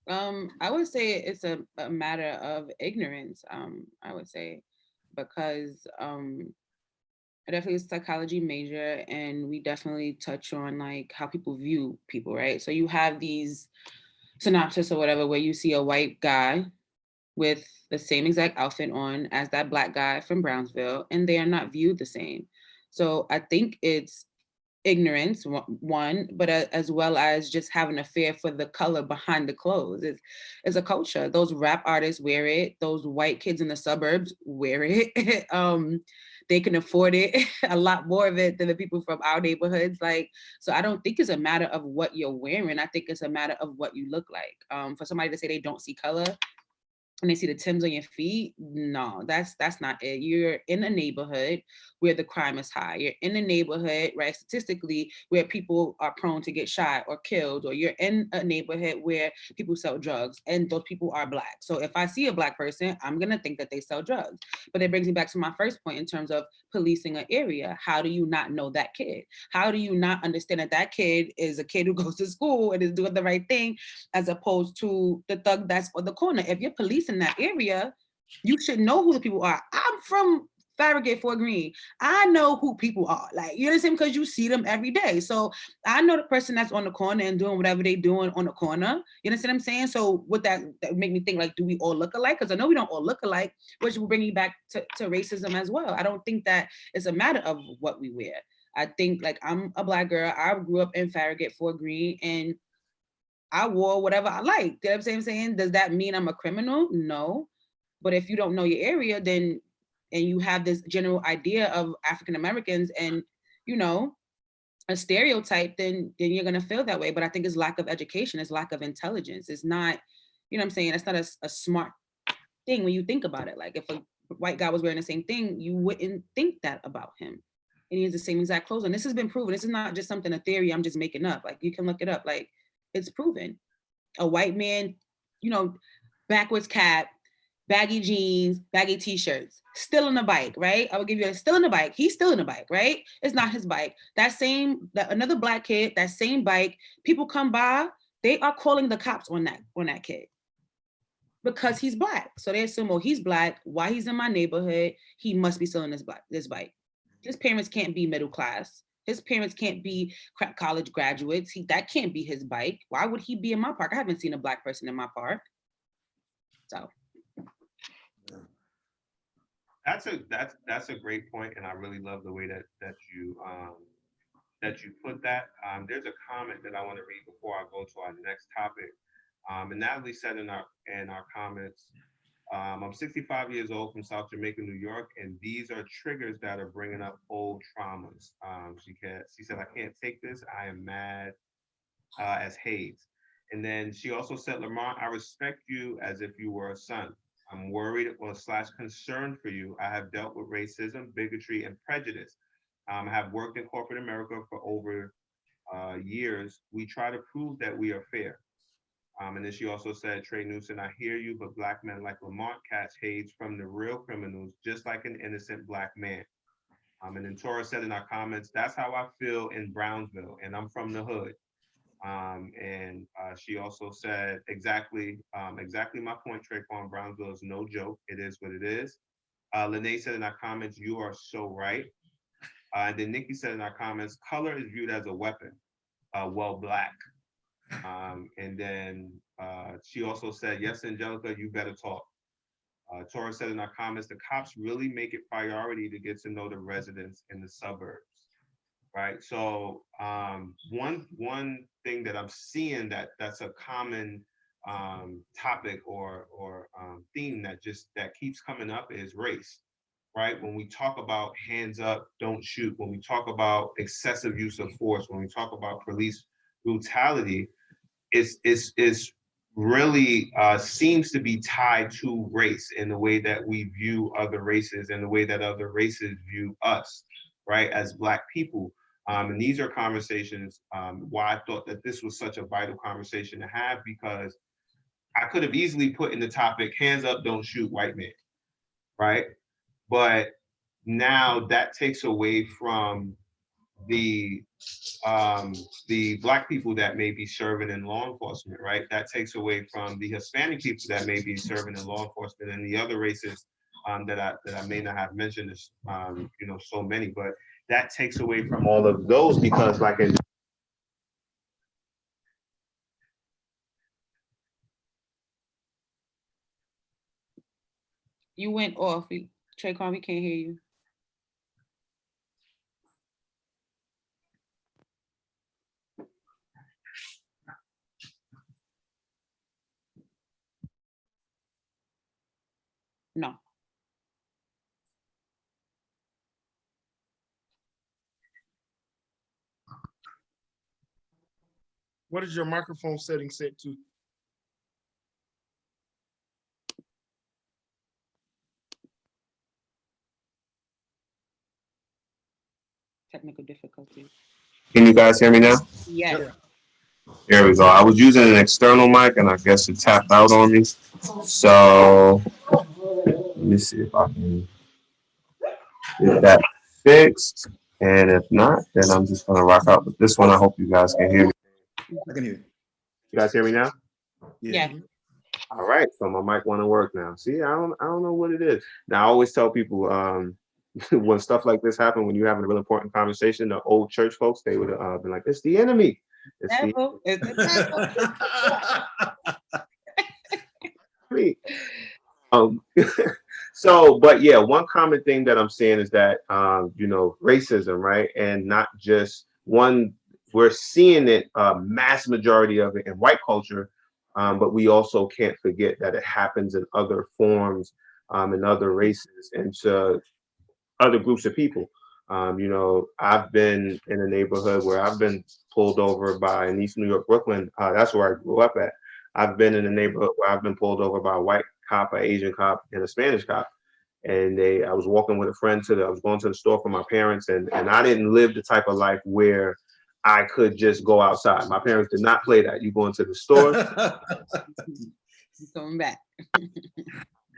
Speaker 2: I would say it's a matter of ignorance. I would say, because I definitely was a psychology major, and we definitely touch on like how people view people, right? So you have these synopsis or whatever where you see a white guy with the same exact outfit on as that Black guy from Brownsville, and they are not viewed the same. So I think it's ignorance, one, but as well as just having a fear for the color behind the clothes. It's a culture. Those rap artists wear it. Those white kids in the suburbs wear it. They can afford it, a lot more of it than the people from our neighborhoods. Like, so I don't think it's a matter of what you're wearing. I think it's a matter of what you look like. For somebody to say they don't see color and they see the Timbs on your feet, no, that's not it. You're in a neighborhood where the crime is high. You're in a neighborhood, right, statistically, where people are prone to get shot or killed, or you're in a neighborhood where people sell drugs, and those people are Black. So if I see a Black person, I'm gonna think that they sell drugs. But it brings me back to my first point in terms of policing an area. How do you not know that kid? How do you not understand that that kid is a kid who goes to school and is doing the right thing, as opposed to the thug that's on the corner? If you're policing that area, you should know who the people are. I'm from Farragut, Fort Greene. I know who people are. Like, you understand? Because you see them every day. So I know the person that's on the corner and doing whatever they doing on the corner. You understand what I'm saying? So would that make me think, like, do we all look alike? Because I know we don't all look alike, which will bring you back to racism as well. I don't think that it's a matter of what we wear. I think, like, I'm a Black girl. I grew up in Farragut, Fort Greene, and I wore whatever I like. You know what I'm saying? Does that mean I'm a criminal? No. But if you don't know your area, then, and you have this general idea of African Americans and, you know, a stereotype, then you're gonna feel that way. But I think it's lack of education, it's lack of intelligence. It's not, you know what I'm saying? It's not a smart thing when you think about it. Like, if a white guy was wearing the same thing, you wouldn't think that about him. And he has the same exact clothes. And this has been proven. This is not just something, a theory I'm just making up. Like, you can look it up. Like, it's proven. A white man, you know, backwards cap, baggy jeans, baggy t-shirts, still on the bike, right? I would give you still on the bike. He's still on the bike, right? It's not his bike. Another Black kid, that same bike, people come by, they are calling the cops on that kid because he's Black. So they assume, oh, he's Black. Why he's in my neighborhood? He must be still on this bike. His parents can't be middle class. His parents can't be college graduates. That can't be his bike. Why would he be in my park? I haven't seen a Black person in my park. So.
Speaker 1: That's a great point, and I really love the way that you put that. There's a comment that I want to read before I go to our next topic. And Natalie said in our comments, I'm 65 years old from South Jamaica, New York, and these are triggers that are bringing up old traumas. She said, I can't take this. I am mad as Hayes. And then she also said, Lamont, I respect you as if you were a son. I'm worried or / concerned for you. I have dealt with racism, bigotry, and prejudice. I have worked in corporate America for over years. We try to prove that we are fair. And then she also said, Trey Newsom, I hear you, but Black men like Lamont catch Hayes from the real criminals, just like an innocent Black man. And then Tora said in our comments, that's how I feel in Brownsville, and I'm from the hood. And she also said exactly my point, Trayvon. Brownsville is no joke. It is what it is. Lene said in our comments, you are so right. And then Nikki said in our comments, color is viewed as a weapon. Well, Black. And then she also said, yes, Angelica, you better talk. Tora said in our comments, the cops really make it priority to get to know the residents in the suburbs. Right. So one thing that I'm seeing that's a common topic or theme that keeps coming up is race. Right. When we talk about hands up, don't shoot, when we talk about excessive use of force, when we talk about police brutality, it's really seems to be tied to race in the way that we view other races and the way that other races view us, right, as Black people. And these are conversations why I thought that this was such a vital conversation to have, because I could have easily put in the topic, hands up, don't shoot white men, right? But now that takes away from the Black people that may be serving in law enforcement, right? That takes away from the Hispanic people that may be serving in law enforcement and the other races that I may not have mentioned, so many, but that takes away from all of those, because like
Speaker 2: You went off. Trayvon, we can't hear you. No.
Speaker 4: What is your microphone setting set to?
Speaker 2: Technical difficulties.
Speaker 1: can you guys hear me now?
Speaker 2: Yes.
Speaker 4: Yeah.
Speaker 1: There we go. I was using an external mic and I guess it tapped out on me. So let me see if I can get that fixed. And if not, then I'm just gonna rock out with this one. I hope you guys can hear me.
Speaker 3: I can hear you.
Speaker 1: You guys hear me now?
Speaker 2: Yeah.
Speaker 1: All right. So my mic wanna work now. See, I don't know what it is. Now I always tell people, when stuff like this happened, when you're having a real important conversation, the old church folks, they would have been like, "It's the enemy. It's the
Speaker 2: Devil, it's the devil.
Speaker 1: enemy." Um, so, but yeah, one common thing that I'm seeing is that, racism, right? And not just one, we're seeing it, mass majority of it in white culture, but we also can't forget that it happens in other forms, in other races and to other groups of people. I've been in a neighborhood where I've been pulled over by in East New York, Brooklyn. That's where I grew up at. I've been in a neighborhood where I've been pulled over by a white cop, an Asian cop, and a Spanish cop. And I was walking with a friend I was going to the store for my parents, and I didn't live the type of life where I could just go outside. My parents did not play that. You go into the store,
Speaker 2: He's coming back.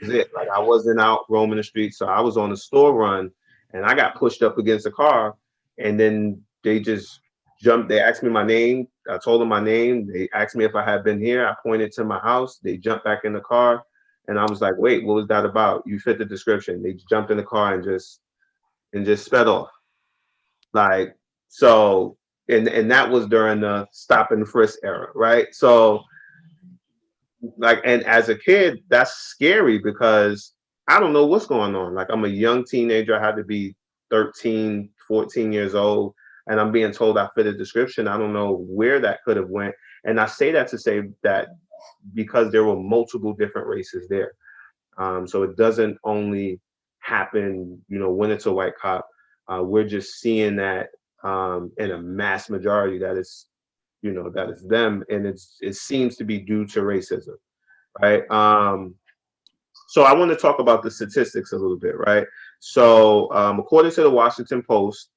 Speaker 1: was it. Like I wasn't out roaming the streets, so I was on a store run, and I got pushed up against a car, and then they just jumped. They asked me my name. I told them my name. They asked me if I had been here. I pointed to my house. They jumped back in the car, and I was like, "Wait, what was that about? You fit the description." They jumped in the car and just sped off. Like so, and that was during the stop and frisk era, right? So like, and as a kid that's scary because I don't know what's going on. Like I'm a young teenager, I had to be 13, 14 years old, and I'm being told I fit a description. I don't know where that could have went. And I say that to say that because there were multiple different races there, so it doesn't only happen when it's a white cop. We're just seeing that in a mass majority that is that is them, and it seems to be due to racism, right? So I want to talk about the statistics a little bit, right? So according to the Washington Post,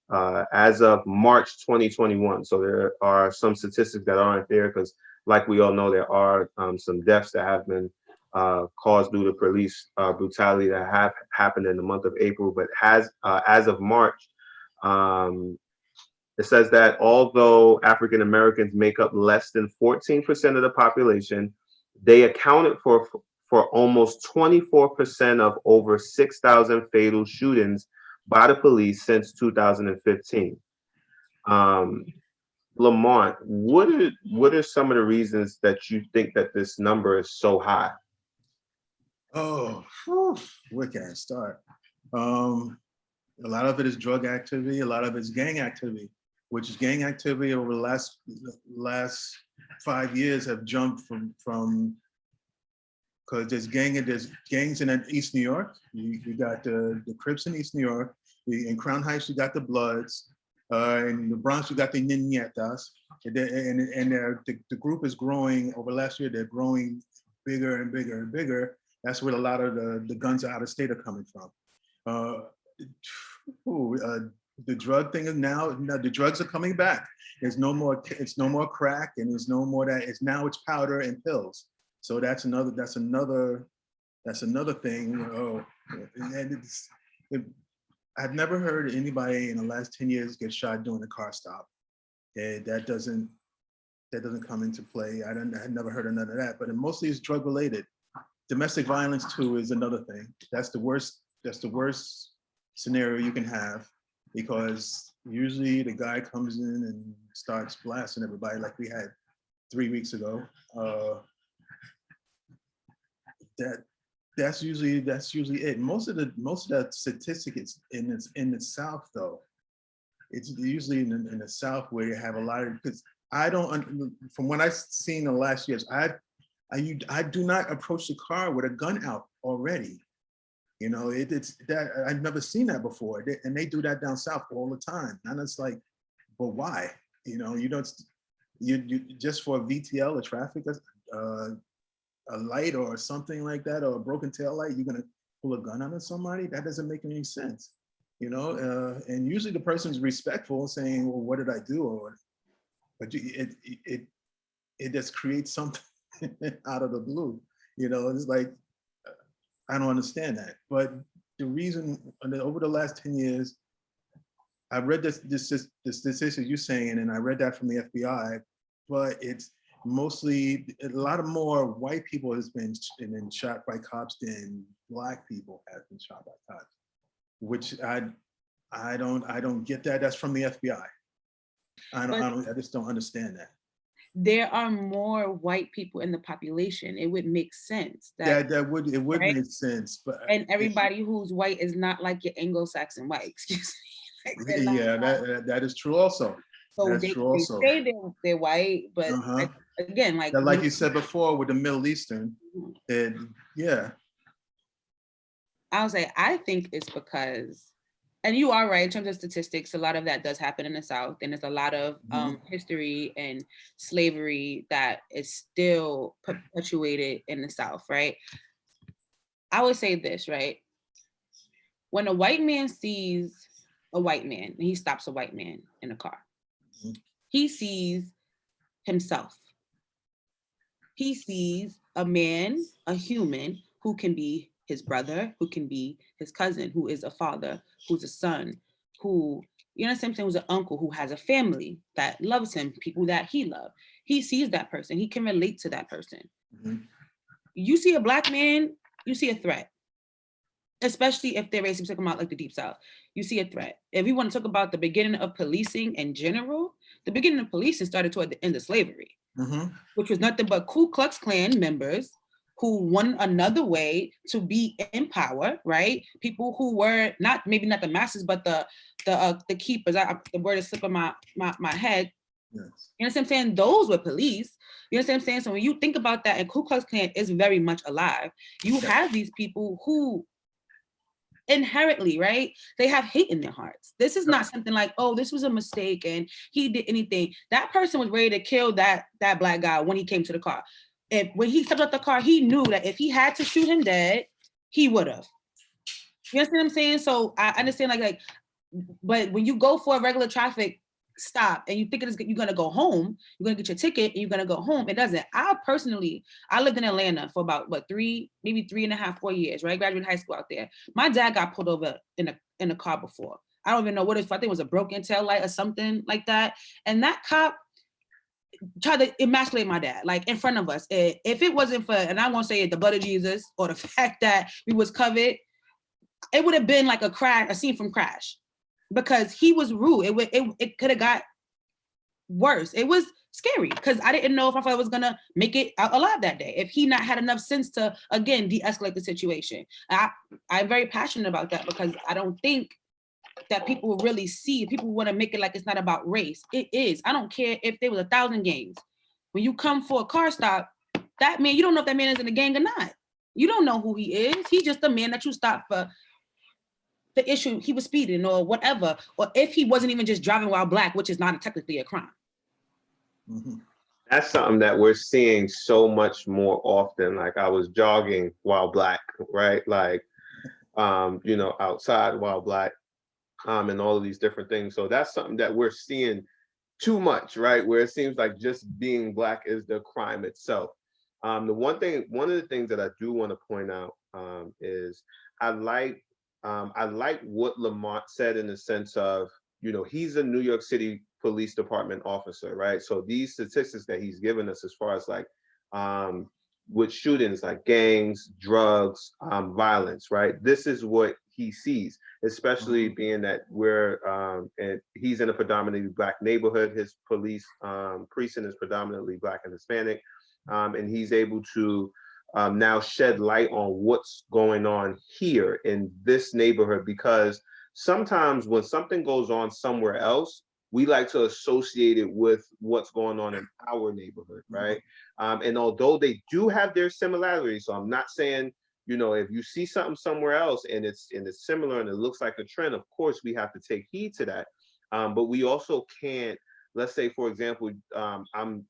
Speaker 1: as of March 2021, so there are some statistics that aren't there because, like we all know, there are some deaths that have been caused due to police brutality that have happened in the month of April. But as of March, um, it says that although African Americans make up less than 14% of the population, they accounted for almost 24% of over 6,000 fatal shootings by the police since 2015. Um, Lamont, what are some of the reasons that you think that this number is so high?
Speaker 3: Oh, whew, where can I start? A lot of it is drug activity. A lot of it's gang activity, which is gang activity over the last 5 years have jumped from because there's gangs in East New York. You got the Crips in East New York. In Crown Heights, you got the Bloods. In the Bronx, you got the Niñetas. The group is growing over last year. They're growing bigger and bigger and bigger. That's where a lot of the guns out of state are coming from. The drug thing is now the drugs are coming back. It's no more crack, and there's no more that. It's powder and pills. So that's another thing. I've never heard anybody in the last 10 years get shot doing a car stop. That doesn't come into play. I had never heard of none of that. But mostly it's drug related. Domestic violence too is another thing. That's the worst scenario you can have, because usually the guy comes in and starts blasting everybody like we had 3 weeks ago. That's usually it. Most of that statistic is in the South though. It's usually in the South where you have a lot of, because from what I've seen in the last years, I do not approach the car with a gun out already. It's that I've never seen that before, and they do that down south all the time. And it's like, but why? You don't you just for a VTL, a traffic, a light or something like that, or a broken tail light, you're gonna pull a gun on somebody? That doesn't make any sense. And usually the person's respectful, saying, "Well, what did I do?" But it just creates something out of the blue. It's like, I don't understand that. But the reason over the last 10 years, I read this statistic you're saying, and I read that from the FBI, but it's mostly a lot of more white people has been shot by cops than black people have been shot by cops. which I don't get that. That's from the FBI. I just don't understand that.
Speaker 2: There are more white people in the population. It would make sense that,
Speaker 3: It would
Speaker 2: right?
Speaker 3: make sense, but
Speaker 2: And everybody who's white is not like your Anglo-Saxon white, excuse me. Like, they're not-
Speaker 3: yeah, that is true also.
Speaker 2: so
Speaker 3: That's
Speaker 2: they,
Speaker 3: true
Speaker 2: they
Speaker 3: also.
Speaker 2: say they're white, but
Speaker 3: Uh-huh.
Speaker 2: again, like,
Speaker 3: Like you said before with the Middle Eastern, yeah.
Speaker 2: I would say I think it's because, and you are right in terms of statistics, a lot of that does happen in the South, and there's a lot of history and slavery that is still perpetuated in the South, right? I would say this, right? When a white man sees a white man, and he stops a white man in a car, he sees himself. He sees a man, a human, who can be his brother, who can be his cousin, who is a father, who's a son, who, you know what I'm saying, who's an uncle, who has a family that loves him, people that he loves. He sees that person. He can relate to that person. You see a Black man, you see a threat. Especially if they're racist, talking about like the Deep South, you see a threat. If we want to talk about the beginning of policing in general, the beginning of policing started toward the end of slavery, which was nothing but Ku Klux Klan members who won another way to be in power, right? People who were maybe not the masses, but the keepers. The word is slipping my head.
Speaker 3: Yes.
Speaker 2: You know what I'm saying? Those were police. You know what I'm saying? So when you think about that, and Ku Klux Klan is very much alive, you have these people who inherently, right, they have hate in their hearts. This is not something like, oh, this was a mistake and he did anything. That person was ready to kill that Black guy when he came to the car. When he stepped out the car, he knew that if he had to shoot him dead, he would have. You understand what I'm saying? So I understand, like, but when you go for a regular traffic stop and you think you're gonna go home, you're gonna get your ticket and you're gonna go home. It doesn't. I lived in Atlanta for about maybe 3.5, 4 years, right? Graduated high school out there. My dad got pulled over in a car before. I don't even know what it was. I think it was a broken tail light or something like that. And that cop tried to emasculate my dad, like in front of us. If it wasn't for, and I won't say the blood of Jesus or the fact that we was covered, it would have been like a scene from Crash. Because he was rude. It could have got worse. It was scary because I didn't know if my father was gonna make it out alive that day. If he not had enough sense to, again, de-escalate the situation. I'm very passionate about that because I don't think that people really see. People want to make it like it's not about race. It is. I don't care if there was 1,000 gangs. When you come for a car stop, that man, you don't know if that man is in a gang or not. You don't know who he is. He's just a man that you stop for the issue, he was speeding or whatever, or if he wasn't even just driving while Black, which is not technically a crime.
Speaker 1: That's something that we're seeing so much more often. Like I was jogging while Black, right? Like, outside while Black, and all of these different things. So that's something that we're seeing too much, right? Where it seems like just being Black is the crime itself. One of the things that I do want to point out is I like what Lamont said in the sense of, he's a New York City Police Department officer, right? So these statistics that he's given us as far as like with shootings, like gangs, drugs, violence, right? This is what he sees, especially being that and he's in a predominantly Black neighborhood. His police precinct is predominantly Black and Hispanic, and he's able to now shed light on what's going on here in this neighborhood, because sometimes when something goes on somewhere else, we like to associate it with what's going on in our neighborhood, right? And although they do have their similarities, so I'm not saying, if you see something somewhere else and it's similar and it looks like a trend, of course we have to take heed to that. But we also can't, let's say, for example, I'm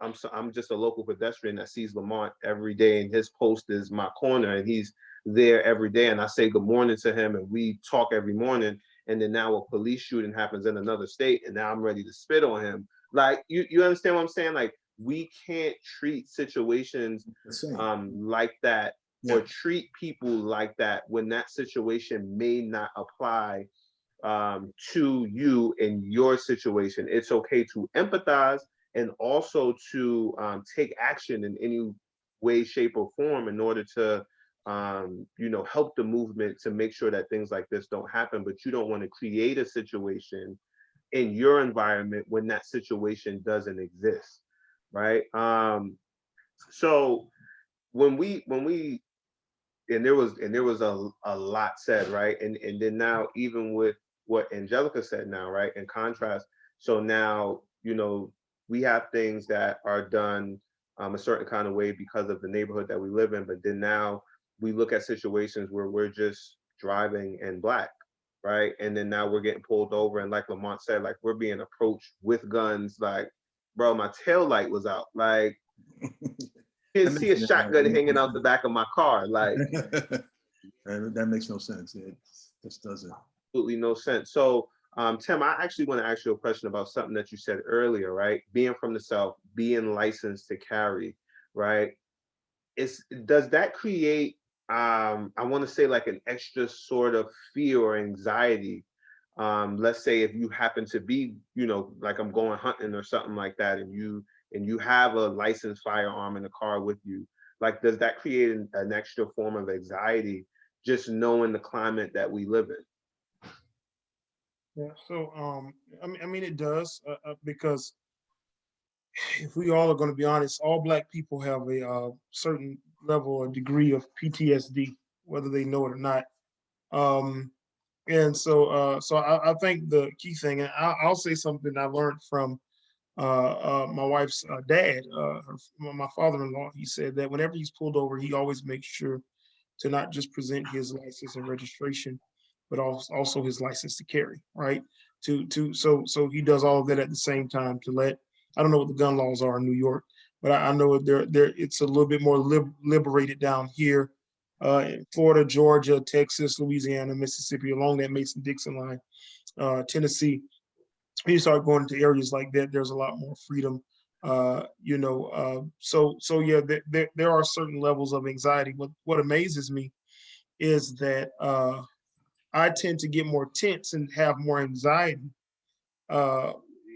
Speaker 1: just a local pedestrian that sees Lamont every day and his post is my corner and he's there every day and I say good morning to him and we talk every morning, and then now a police shooting happens in another state and now I'm ready to spit on him. Like, you understand what I'm saying? Like, we can't treat situations like that or treat people like that when that situation may not apply to you in your situation. It's okay to empathize and also to take action in any way, shape, or form in order to you know, help the movement to make sure that things like this don't happen, but you don't want to create a situation in your environment when that situation doesn't exist, right? So when we and there was a lot said, right? And then now even with what Angelica said now, right? In contrast, so now, you know, we have things that are done a certain kind of way because of the neighborhood that we live in, but then now we look at situations where we're just driving in black, right? And then now we're getting pulled over, and like Lamont said, like we're being approached with guns, like, bro, my tail light was out, like you see a shotgun hanging out the back of my car, like
Speaker 3: that makes no sense. It just doesn't.
Speaker 1: absolutely no sense. So, Tim, I actually want to ask you a question about something that you said earlier, right? Being from the South, being licensed to carry, right? Does that create, I want to say like an extra sort of fear or anxiety? Let's say if you happen to be, you know, like I'm going hunting or something like that, and you have a licensed firearm in the car with you, like does that create an extra form of anxiety just knowing the climate that we live in?
Speaker 4: Yeah. So, I mean, it does because if we all are going to be honest, all Black people have a certain level or degree of PTSD, whether they know it or not. Um, and so, I think the key thing, and I'll say something I learned from my wife's dad, my father-in-law. He said that whenever he's pulled over, he always makes sure to not just present his license and registration, but also his license to carry, right? So he does all of that at the same time to let, I don't know what the gun laws are in New York, but I know there it's a little bit more liberated down here in Florida, Georgia, Texas, Louisiana, Mississippi, along that Mason-Dixon line, Tennessee. When you start going into areas like that, there's a lot more freedom. So yeah, there are certain levels of anxiety. What amazes me is that I tend to get more tense and have more anxiety uh,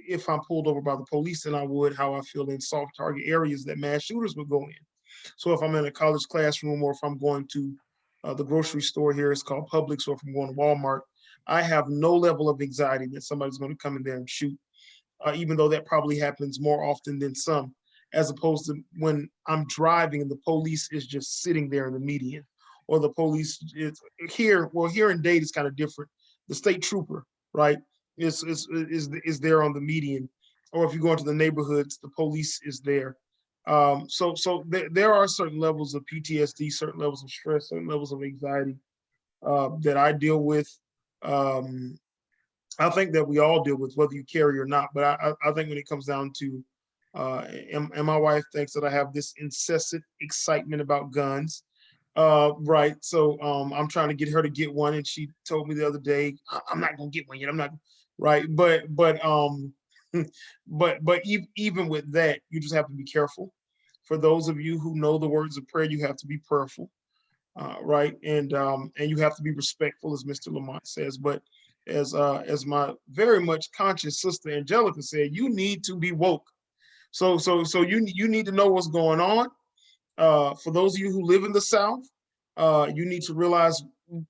Speaker 4: if I'm pulled over by the police than I would how I feel in soft target areas that mass shooters would go in. So if I'm in a college classroom, or if I'm going to the grocery store here, it's called Publix, or if I'm going to Walmart, I have no level of anxiety that somebody's going to come in there and shoot, even though that probably happens more often than some, as opposed to when I'm driving and the police is just sitting there in the median, or the police is here. Well, here in Dade, it's kind of different. The state trooper, right, is there on the median, or if you go into the neighborhoods, the police is there. So there are certain levels of PTSD, certain levels of stress, certain levels of anxiety that I deal with. Um, I think that we all deal with, whether you carry or not. But I think when it comes down to, and my wife thinks that I have this incessant excitement about guns. Right. So I'm trying to get her to get one, and she told me the other day, I'm not gonna get one yet. I'm not right. But even with that, you just have to be careful. For those of you who know the words of prayer, you have to be prayerful, right? And you have to be respectful, as Mr. Lamont says. But as my very much conscious sister Angelica said, you need to be woke. So you need to know what's going on. For those of you who live in the South, you need to realize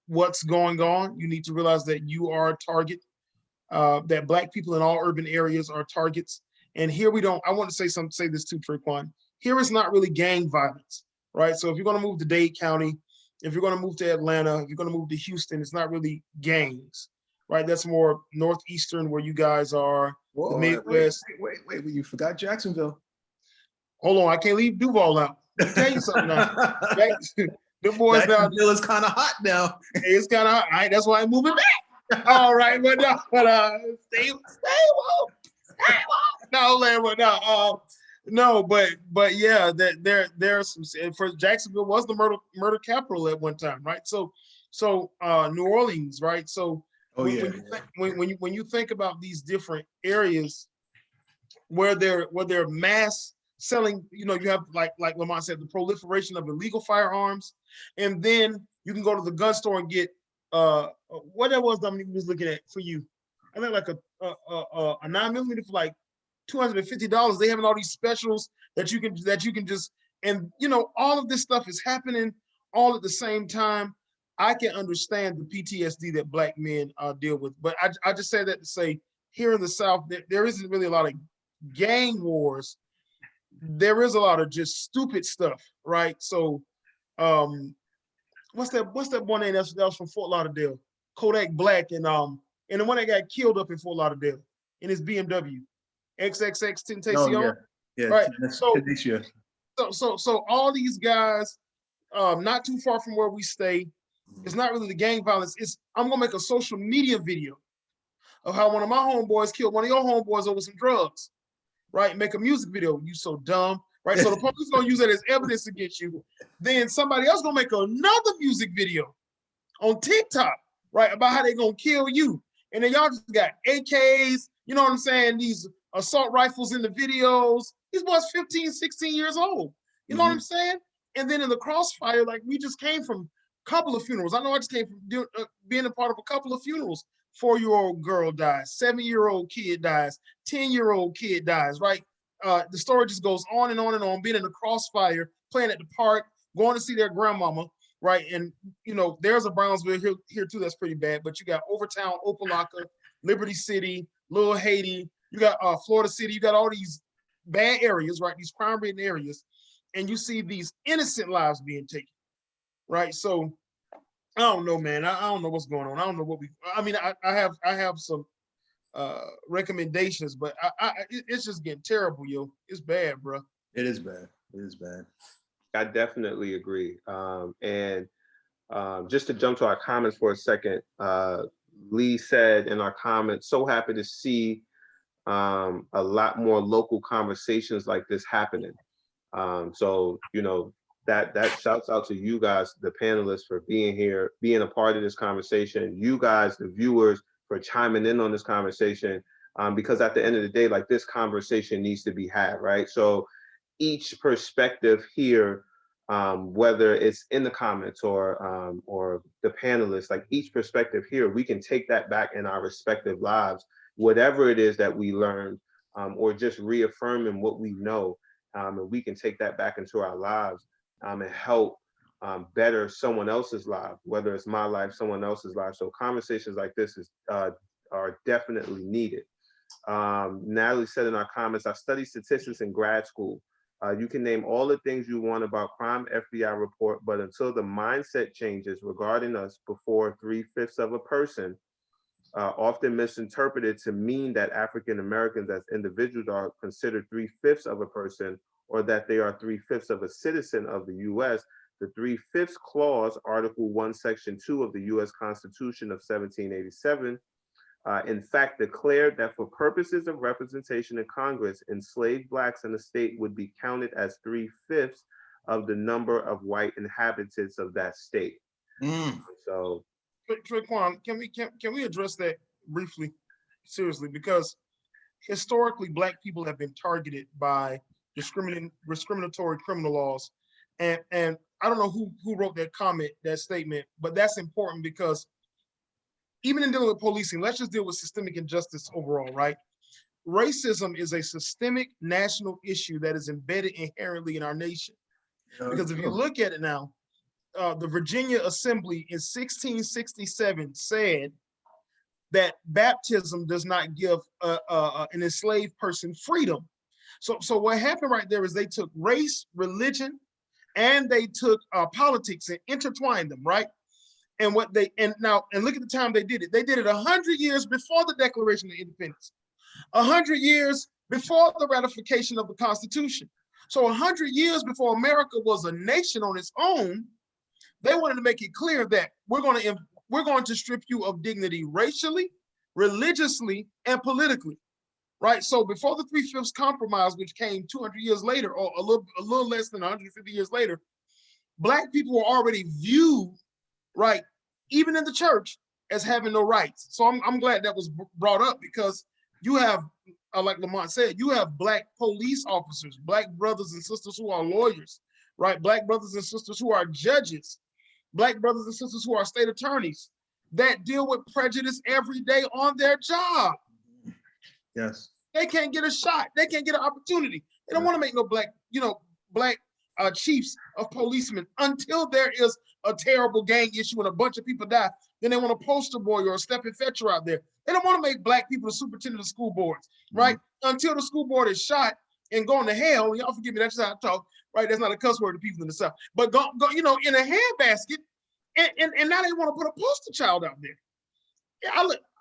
Speaker 4: what's going on. You need to realize that you are a target. That Black people in all urban areas are targets. And here we don't. I want to say this too, Traquan. Here is not really gang violence, right? So if you're going to move to Dade County, if you're going to move to Atlanta, if you're going to move to Houston, it's not really gangs, right? That's more northeastern where you guys are,
Speaker 3: Whoa,
Speaker 4: the Midwest.
Speaker 3: wait, you forgot Jacksonville.
Speaker 4: Hold on, I can't leave Duval out. Let me tell you something now. The boys now,
Speaker 3: Jacksonville is kind of hot now.
Speaker 4: it's kind of hot. All right, that's why I'm moving back. All right, but no, stay woke. No, but yeah, that there's some. For Jacksonville was the murder capital at one time, right? So New Orleans, right? So when you think about these different areas where they're mass selling, you have like Lamont said, the proliferation of illegal firearms, and then you can go to the gun store and get what that was Dominique was looking at for you. I think like a 9mm for like $250. They having all these specials that you can just, and all of this stuff is happening all at the same time, I can understand the PTSD that Black men deal with. But I just say that to say, here in the South, there isn't really a lot of gang wars. There is a lot of just stupid stuff, right? So, what's that boy name that was from Fort Lauderdale? Kodak Black, and the one that got killed up in Fort Lauderdale in his BMW, XXX
Speaker 3: Oh,
Speaker 4: Tentacion,
Speaker 3: yeah,
Speaker 4: right?
Speaker 3: that's
Speaker 4: So,
Speaker 3: Tanisha.
Speaker 4: so all these guys, not too far from where we stay. It's not really the gang violence. I'm gonna make a social media video of how one of my homeboys killed one of your homeboys over some drugs, right? Make a music video. You so dumb, right? So the police gonna use that as evidence against you. Then somebody else gonna make another music video on TikTok, right, about how they gonna kill you. And then y'all just got AKs, you know what I'm saying? These assault rifles in the videos. These boys 15, 16 years old. You know what I'm saying? And then in the crossfire, like we just came from a couple of funerals. I know I just came from being a part of a couple of funerals. 4-year-old girl dies, 7-year-old kid dies, 10-year-old kid dies, right? The story just goes on and on and on, being in the crossfire, playing at the park, going to see their grandmama, right? And, you know, there's a Brownsville here too that's pretty bad, but you got Overtown, Opelika, Liberty City, Little Haiti, you got Florida City, you got all these bad areas, right? These crime-ridden areas, and you see these innocent lives being taken, right? So I don't know, man. I don't know what's going on. I don't know what I mean, I have some recommendations, but it's just getting terrible, yo. It's bad, bro.
Speaker 3: It is bad. It is bad.
Speaker 1: I definitely agree. And just to jump to our comments for a second, Lee said in our comments, so happy to see a lot more local conversations like this happening. So, you know, that shouts out to you guys, the panelists, for being here, being a part of this conversation. You guys, the viewers, for chiming in on this conversation, because at the end of the day, like, this conversation needs to be had, right? So each perspective here, whether it's in the comments or the panelists, like each perspective here, we can take that back in our respective lives, whatever it is that we learned, or just reaffirming what we know, and we can take that back into our lives, and help better someone else's life, whether it's my life, someone else's life. So conversations like this are definitely needed. Natalie said in our comments, I studied statistics in grad school. You can name all the things you want about crime FBI report, but until the mindset changes regarding us before 3/5 of a person, often misinterpreted to mean that African Americans as individuals are considered 3/5 of a person, or that they are 3/5 of a citizen of the US. The 3/5 clause, Article 1, Section 2 of the US Constitution of 1787, in fact, declared that for purposes of representation in Congress, enslaved Blacks in the state would be counted as 3/5 of the number of white inhabitants of that state. So,
Speaker 4: Traquan, can we address that briefly, seriously? Because historically, Black people have been targeted by discriminatory criminal laws, and I don't know who wrote that comment, that statement, but that's important because even in dealing with policing, let's just deal with systemic injustice overall, right? Racism is a systemic national issue that is embedded inherently in our nation. Because if you look at it now, the Virginia Assembly in 1667 said that baptism does not give an enslaved person freedom. So what happened right there is they took race, religion, and they took politics and intertwined them, right? And look at the time they did it. They did it 100 years before the Declaration of Independence, 100 years before the ratification of the Constitution. So 100 years before America was a nation on its own, they wanted to make it clear that we're going to strip you of dignity racially, religiously, and politically, right? So before the 3/5 compromise, which came 200 years later, or a little less than 150 years later, Black people were already viewed, right, even in the church, as having no rights. So I'm glad that was brought up, because you have, like Lamont said, you have Black police officers, Black brothers and sisters who are lawyers, right? Black brothers and sisters who are judges, Black brothers and sisters who are state attorneys that deal with prejudice every day on their job.
Speaker 3: Yes.
Speaker 4: They can't get a shot. They can't get an opportunity. They don't want to make no Black chiefs of policemen until there is a terrible gang issue and a bunch of people die. Then they want a poster boy or a stepping fetcher out there. They don't want to make black people the superintendent of school boards, right? Until the school board is shot and going to hell. Y'all forgive me, that's just how I talk, right? That's not a cuss word to people in the South. But go in a handbasket, and now they want to put a poster child out there. Yeah,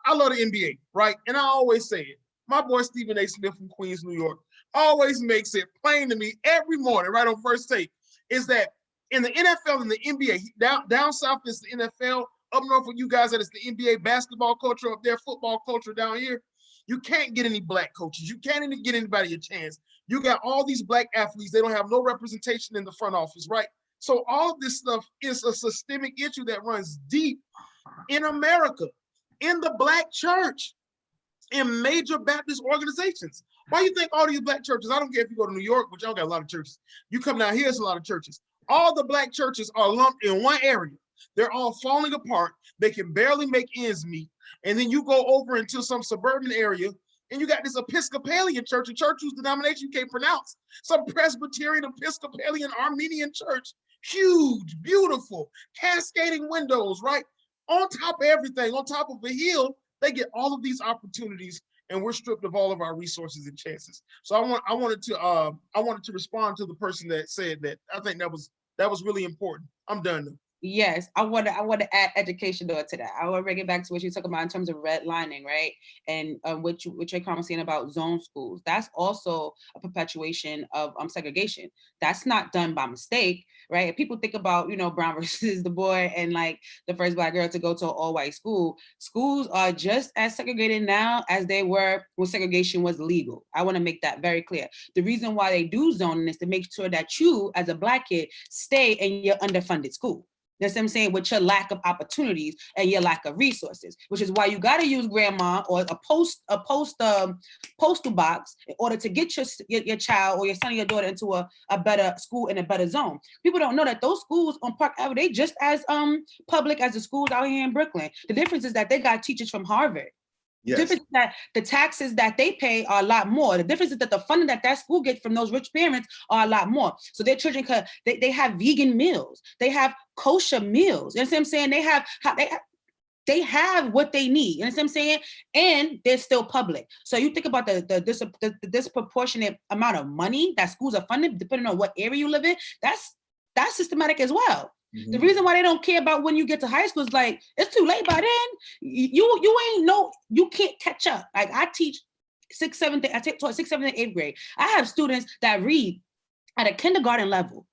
Speaker 4: I love the NBA, right? And I always say it. My boy Stephen A. Smith from Queens, New York, always makes it plain to me every morning, right on first take, is that in the NFL and the NBA, down south is the NFL, up north for you guys, that is the NBA basketball culture, up there football culture down here. You can't get any black coaches. You can't even get anybody a chance. You got all these black athletes. They don't have no representation in the front office, right? So all of this stuff is a systemic issue that runs deep in America, in the black church, in major Baptist organizations. Why you think all these black churches, I don't care if you go to New York, but y'all got a lot of churches. You come down here, it's a lot of churches. All the black churches are lumped in one area. They're all falling apart. They can barely make ends meet. And then you go over into some suburban area and you got this Episcopalian church, a church whose denomination you can't pronounce. Some Presbyterian, Episcopalian, Armenian church, huge, beautiful, cascading windows, right? On top of everything, on top of a hill, they get all of these opportunities, and we're stripped of all of our resources and chances. So I wanted to respond to the person that said that. I think that was really important. I'm done now.
Speaker 2: Yes, I want to add education to that. I want to bring it back to what you talk about in terms of redlining, right? And what you're commenting about zone schools. That's also a perpetuation of segregation. That's not done by mistake, right? If people think about, Brown versus the boy and like the first black girl to go to an all-white school. Schools are just as segregated now as they were when segregation was legal. I want to make that very clear. The reason why they do zoning is to make sure that you, as a black kid, stay in your underfunded school. That's what I'm saying, with your lack of opportunities and your lack of resources, which is why you got to use grandma or a postal box in order to get your child or your son or your daughter into a better school in a better zone. People don't know that those schools on Park Avenue, they just as public as the schools out here in Brooklyn. The difference is that they got teachers from Harvard. Yes. The difference is that the taxes that they pay are a lot more. The difference is that the funding that school gets from those rich parents are a lot more. So their children they have vegan meals. They have kosher meals. You know what I'm saying? They have what they need. You know what I'm saying? And they're still public. So you think about the disproportionate amount of money that schools are funded, depending on what area you live in. That's systematic as well. Mm-hmm. The reason why they don't care about when you get to high school is like, it's too late by then. You can't catch up. Like I teach 6th, 7th, I taught 6th, 7th, and 8th grade. I have students that read at a kindergarten level.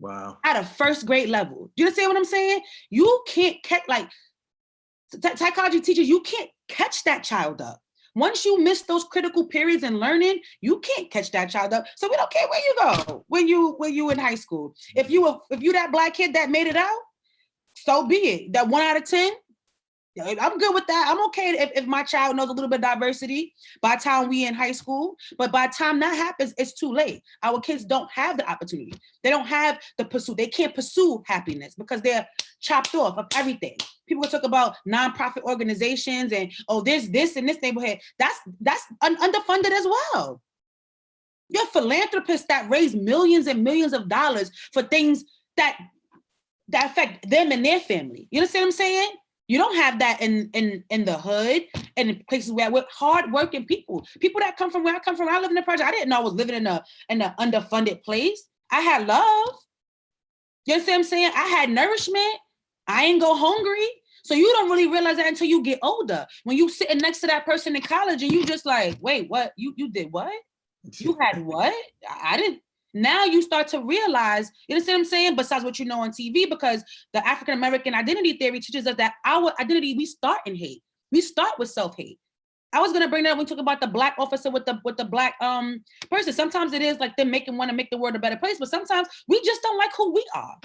Speaker 3: Wow.
Speaker 2: At a 1st grade level. Do you understand what I'm saying? You can't catch, like psychology teachers, you can't catch that child up. Once you miss those critical periods in learning, you can't catch that child up. So we don't care where you go when you in high school. If you that black kid that made it out, so be it. That 1 out of 10, I'm good with that. I'm okay if my child knows a little bit of diversity by the time we in high school. But by the time that happens, it's too late. Our kids don't have the opportunity. They don't have the pursuit. They can't pursue happiness because they're chopped off of everything. People talk about nonprofit organizations and there's this in this neighborhood. That's underfunded as well. You have philanthropists that raise millions and millions of dollars for things that affect them and their family. You understand what I'm saying? You don't have that in the hood and in places where we're hardworking people that come from where I come from. I live in a project. I didn't know I was living in an underfunded place. I had love. You understand what I'm saying? I had nourishment. I ain't go hungry. So you don't really realize that until you get older. When you sitting next to that person in college and you just like, wait, what? You did what? You had what? I didn't. Now you start to realize, you understand what I'm saying? Besides what you know on TV, because the African-American identity theory teaches us that our identity, we start in hate. We start with self-hate. I was gonna bring that up when we talk about the black officer with the black person. Sometimes it is like them want to make the world a better place, but sometimes we just don't like who we are.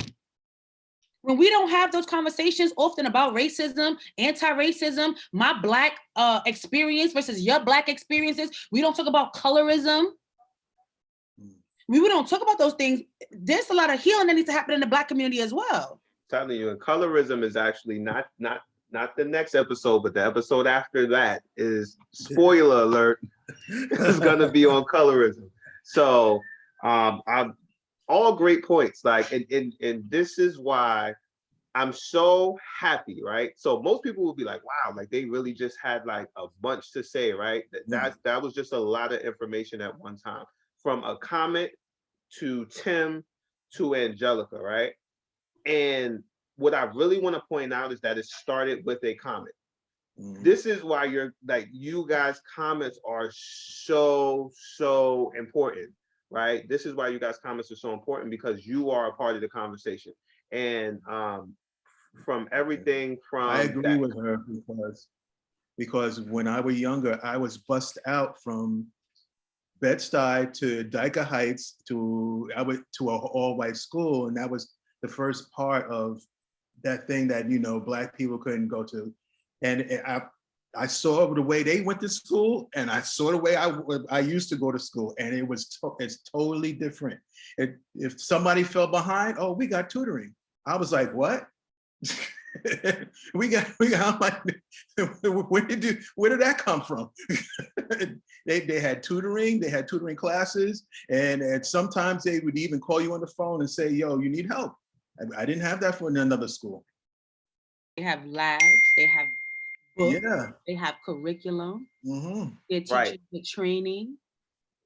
Speaker 2: When we don't have those conversations often about racism, anti-racism, my black experience versus your black experiences, we don't talk about colorism. We don't talk about those things. There's a lot of healing that needs to happen in the black community as well.
Speaker 1: I'm telling you, and colorism is actually not the next episode, but the episode after that is, spoiler alert, is gonna be on colorism. So all great points. Like, and this is why I'm so happy, right? So most people will be like, wow, like they really just had like a bunch to say, right? That was just a lot of information at one time. From a comment to Tim to Angelica, right? And what I really want to point out is that it started with a comment. This is why you're like, you guys' comments are so important, right? This is why you guys' comments are so important, because you are a part of the conversation. And from everything from
Speaker 3: I agree
Speaker 1: that,
Speaker 3: with her because when I was younger, I was bussed out from Bed-Stuy to Dyker Heights I went to an all-white school, and that was the first part of that thing that Black people couldn't go to, and I saw the way they went to school, and I saw the way I used to go to school, and it's totally different. If somebody fell behind, oh, we got tutoring. I was like, what? we got I'm like, where did that come from? They had tutoring, classes, and sometimes they would even call you on the phone and say, yo, you need help. I didn't have that for another school.
Speaker 2: They have labs, they have books,
Speaker 3: Yeah.
Speaker 2: they have curriculum, they're teaching
Speaker 1: right,
Speaker 2: the training.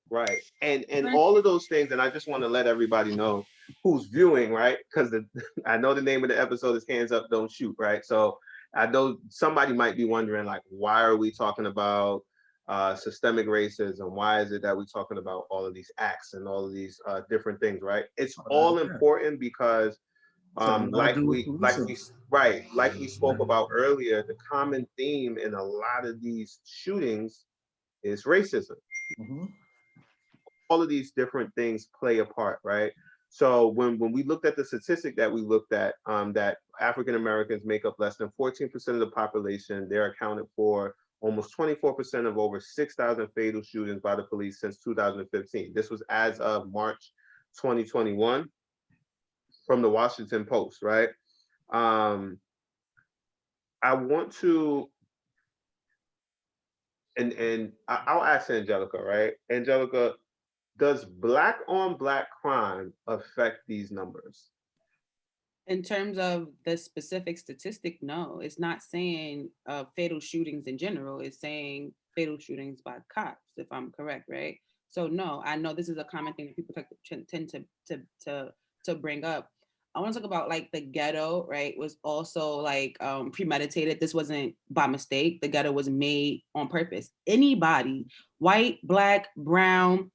Speaker 1: right, and all of those things. And I just want to let everybody know who's viewing, right? Because I know the name of the episode is Hands Up, Don't Shoot, right? So I know somebody might be wondering, like, why are we talking about systemic racism? Why is it that we're talking about all of these acts and all of these different things, right? It's all important because like we spoke about earlier, the common theme in a lot of these shootings is racism. All of these different things play a part, right? So when we looked at the statistic that we looked at, that African Americans make up less than 14% of the population, they're accounted for almost 24% of over 6,000 fatal shootings by the police since 2015. This was as of March 2021 from the Washington Post, right? I want to, and I'll ask Angelica, right? Angelica, does Black on Black crime affect these numbers?
Speaker 2: In terms of the specific statistic, no, it's not saying fatal shootings in general. It's saying fatal shootings by cops, if I'm correct, right? So no, I know this is a common thing that people tend to bring up. I want to talk about like the ghetto, right? Was also like premeditated. This wasn't by mistake. The ghetto was made on purpose. Anybody, white, Black, brown,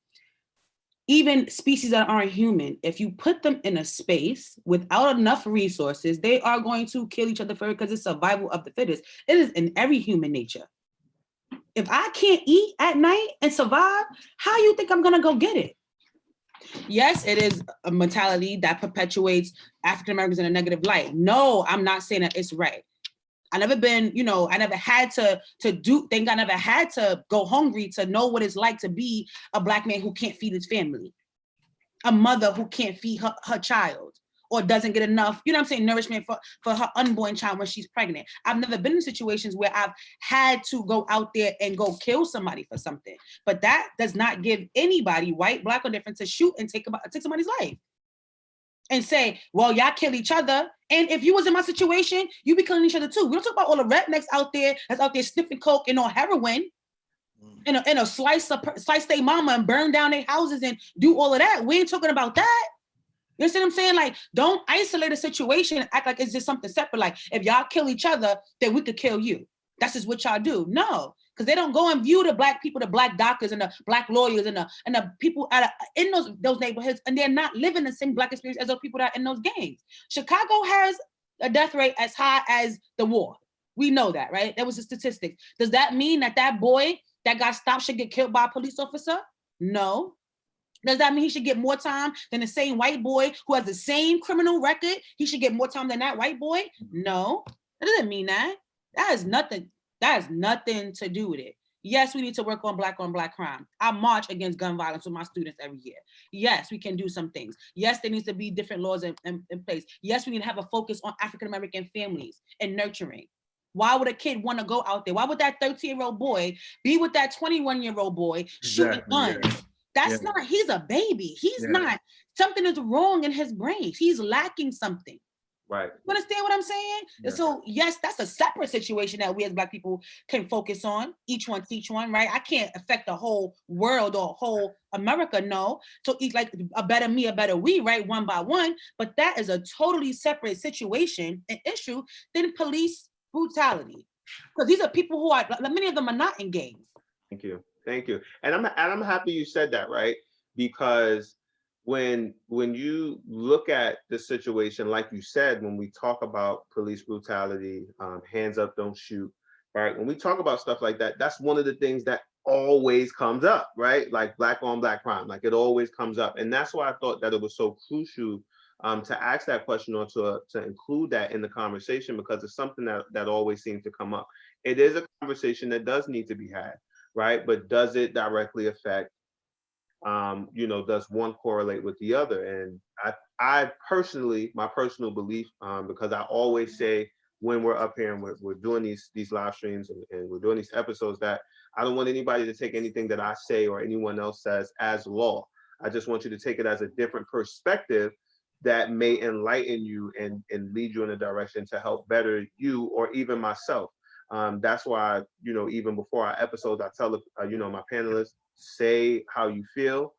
Speaker 2: even species that aren't human, if you put them in a space without enough resources, they are going to kill each other first, because it's survival of the fittest. It is in every human nature. If I can't eat at night and survive, how you think I'm gonna go get it? Yes, it is a mentality that perpetuates African Americans in a negative light. No, I'm not saying that it's right. I never been, I never had to think I never had to go hungry to know what it's like to be a Black man who can't feed his family, a mother who can't feed her child, or doesn't get enough, nourishment for her unborn child when she's pregnant. I've never been in situations where I've had to go out there and go kill somebody for something. But that does not give anybody, white, Black, or different, to shoot and take somebody's life and say, well, y'all kill each other. And if you was in my situation, you be killing each other too. We don't talk about all the rednecks out there that's out there sniffing coke and on heroin, and a slice their mama and burn down their houses and do all of that. We ain't talking about that. You see what I'm saying? Like, don't isolate a situation and act like it's just something separate. Like, if y'all kill each other, then we could kill you. That's just what y'all do. No, because they don't go and view the Black people, the Black doctors and the Black lawyers and the people in those neighborhoods, and they're not living the same Black experience as those people that are in those gangs. Chicago has a death rate as high as the war. We know that, right? That was a statistic. Does that mean that boy that got stopped should get killed by a police officer? No. Does that mean he should get more time than the same white boy who has the same criminal record? He should get more time than that white boy? No, that doesn't mean that. That has nothing to do with it. Yes, we need to work on Black crime. I march against gun violence with my students every year. Yes, we can do some things. Yes, there needs to be different laws in place. Yes, we need to have a focus on African-American families and nurturing. Why would a kid want to go out there? Why would that 13-year-old boy be with that 21-year-old boy shooting guns? Yeah. That's
Speaker 3: Yeah.
Speaker 2: not, he's a baby. He's
Speaker 3: Yeah.
Speaker 2: not, something is wrong in his brain. He's lacking something.
Speaker 1: Right.
Speaker 2: You understand what I'm saying?
Speaker 3: Yeah.
Speaker 2: And so, yes, that's a separate situation that we as Black people can focus on. Each one teach one, right? I can't affect the whole world or whole America, no. So each, like, a better me, a better we, right? One by one. But that is a totally separate situation and issue than police brutality. Because these are people who are, many of them are not in gangs.
Speaker 1: Thank you. Thank you. And I'm happy you said that, right? Because when you look at the situation, like you said, when we talk about police brutality, hands up, don't shoot, right? When we talk about stuff like that, that's one of the things that always comes up, right? Like black on black crime, like it always comes up. And that's why I thought that it was so crucial to ask that question or to include that in the conversation, because it's something that always seems to come up. It is a conversation that does need to be had, right? But does it directly affect, does one correlate with the other? And I personally, my personal belief, because I always say when we're up here and we're doing these live streams and we're doing these episodes, that I don't want anybody to take anything that I say or anyone else says as law. I just want you to take it as a different perspective that may enlighten you and lead you in a direction to help better you or even myself. That's why, even before our episodes, I tell my panelists, say how you feel,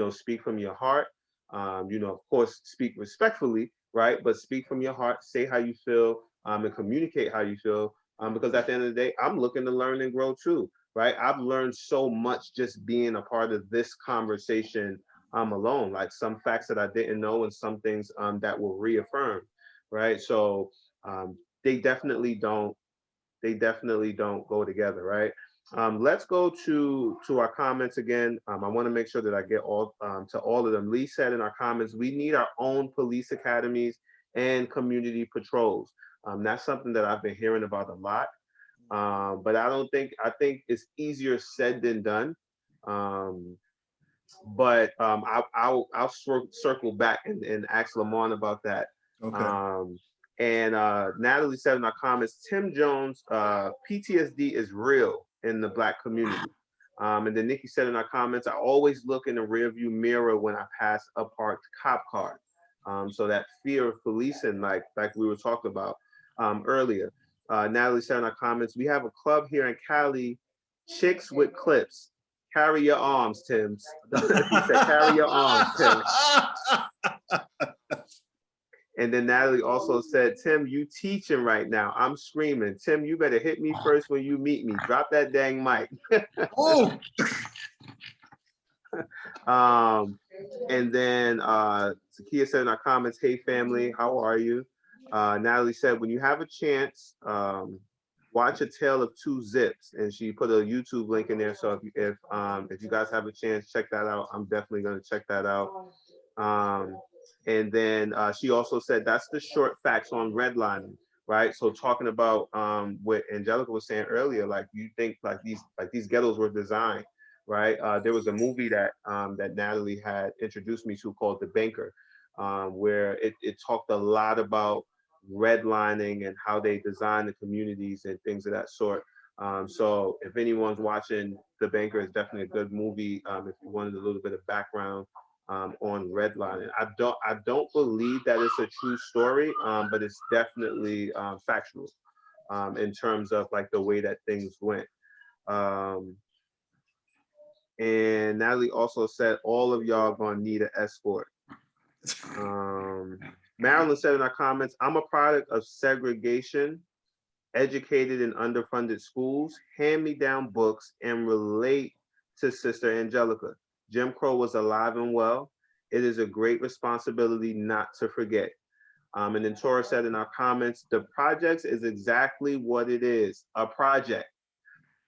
Speaker 1: speak from your heart, of course, speak respectfully, right? But speak from your heart, say how you feel, and communicate how you feel, because at the end of the day, I'm looking to learn and grow too, right? I've learned so much just being a part of this conversation alone, like some facts that I didn't know and some things that were reaffirmed, right? So they definitely don't go together, right? Let's go to our comments again. I want to make sure that I get all to all of them. Lee said in our comments, we need our own police academies and community patrols. That's something that I've been hearing about a lot, but I think it's easier said than done. But I'll circle back and ask Lamont about that.
Speaker 3: Okay.
Speaker 1: And Natalie said in our comments, Tim Jones, PTSD is real in the Black community. And then Nikki said in our comments, I always look in the rearview mirror when I pass a parked cop car. So that fear of policing, like we were talking about earlier. Natalie said in our comments, we have a club here in Cali, Chicks with Clips. Carry your arms, Tim's. He said, carry your arms, Tim. And then Natalie also said, Tim, you teaching right now. I'm screaming. Tim, you better hit me first when you meet me. Drop that dang mic.
Speaker 3: Oh.
Speaker 1: And then Zakia said in our comments, hey family, how are you? Natalie said, when you have a chance, watch A Tale of Two Zips, and she put a YouTube link in there. So if you guys have a chance, check that out. I'm definitely going to check that out. And then she also said that's the short facts on redlining, right? So talking about what Angelica was saying earlier, like you think like these ghettos were designed, right? There was a movie that Natalie had introduced me to called The Banker, where it talked a lot about redlining and how they design the communities and things of that sort. So if anyone's watching The Banker, it's definitely a good movie if you wanted a little bit of background on redlining. I don't believe that it's a true story, but it's definitely factual in terms of like the way that things went. And Natalie also said all of y'all gonna need an escort. Marilyn said in our comments, I'm a product of segregation, educated in underfunded schools, hand-me-down books, and relate to Sister Angelica. Jim Crow was alive and well. It is a great responsibility not to forget. And then Tora said in our comments, the projects is exactly what it is, a project.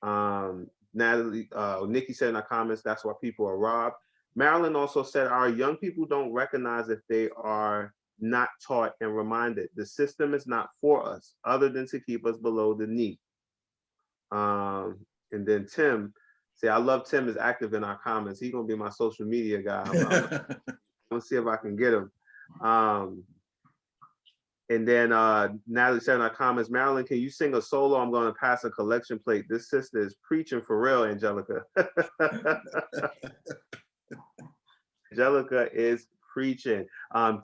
Speaker 1: Nikki said in our comments, that's why people are robbed. Marilyn also said, our young people don't recognize if they are not taught and reminded. The system is not for us, other than to keep us below the knee. And then Tim, see, I love Tim is active in our comments. He's gonna be my social media guy. I'm gonna see if I can get him. And then Natalie said in our comments, Marilyn, can you sing a solo? I'm gonna pass a collection plate. This sister is preaching for real, Angelica. Angelica is preaching.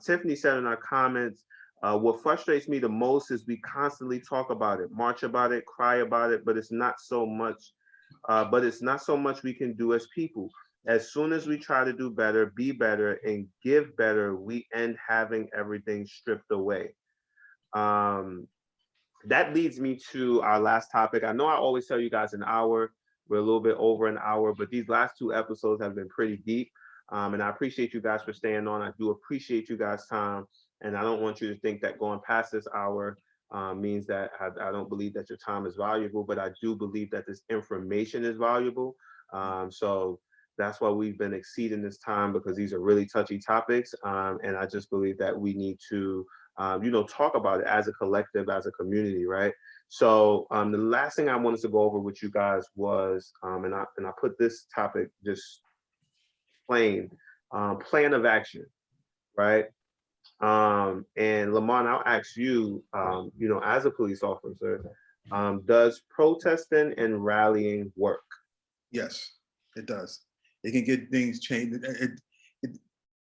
Speaker 1: Tiffany said in our comments, what frustrates me the most is we constantly talk about it, march about it, cry about it, but it's not so much. But it's not so much we can do as people. As soon as we try to do better, be better, and give better, we end having everything stripped away. Um, that leads me to our last topic. I know I always tell you guys an hour. We're a little bit over an hour, but these last two episodes have been pretty deep. And I appreciate you guys for staying on. I do appreciate you guys' time. And I don't want you to think that going past this hour means that I don't believe that your time is valuable, but I do believe that this information is valuable. So that's why we've been exceeding this time, because these are really touchy topics. And I just believe that we need to talk about it as a collective, as a community, right? So the last thing I wanted to go over with you guys was, and I put this topic just plain, plan of action, right? And Lamont, I'll ask you, as a police officer, does protesting and rallying work?
Speaker 3: Yes, it does. It can get things changed.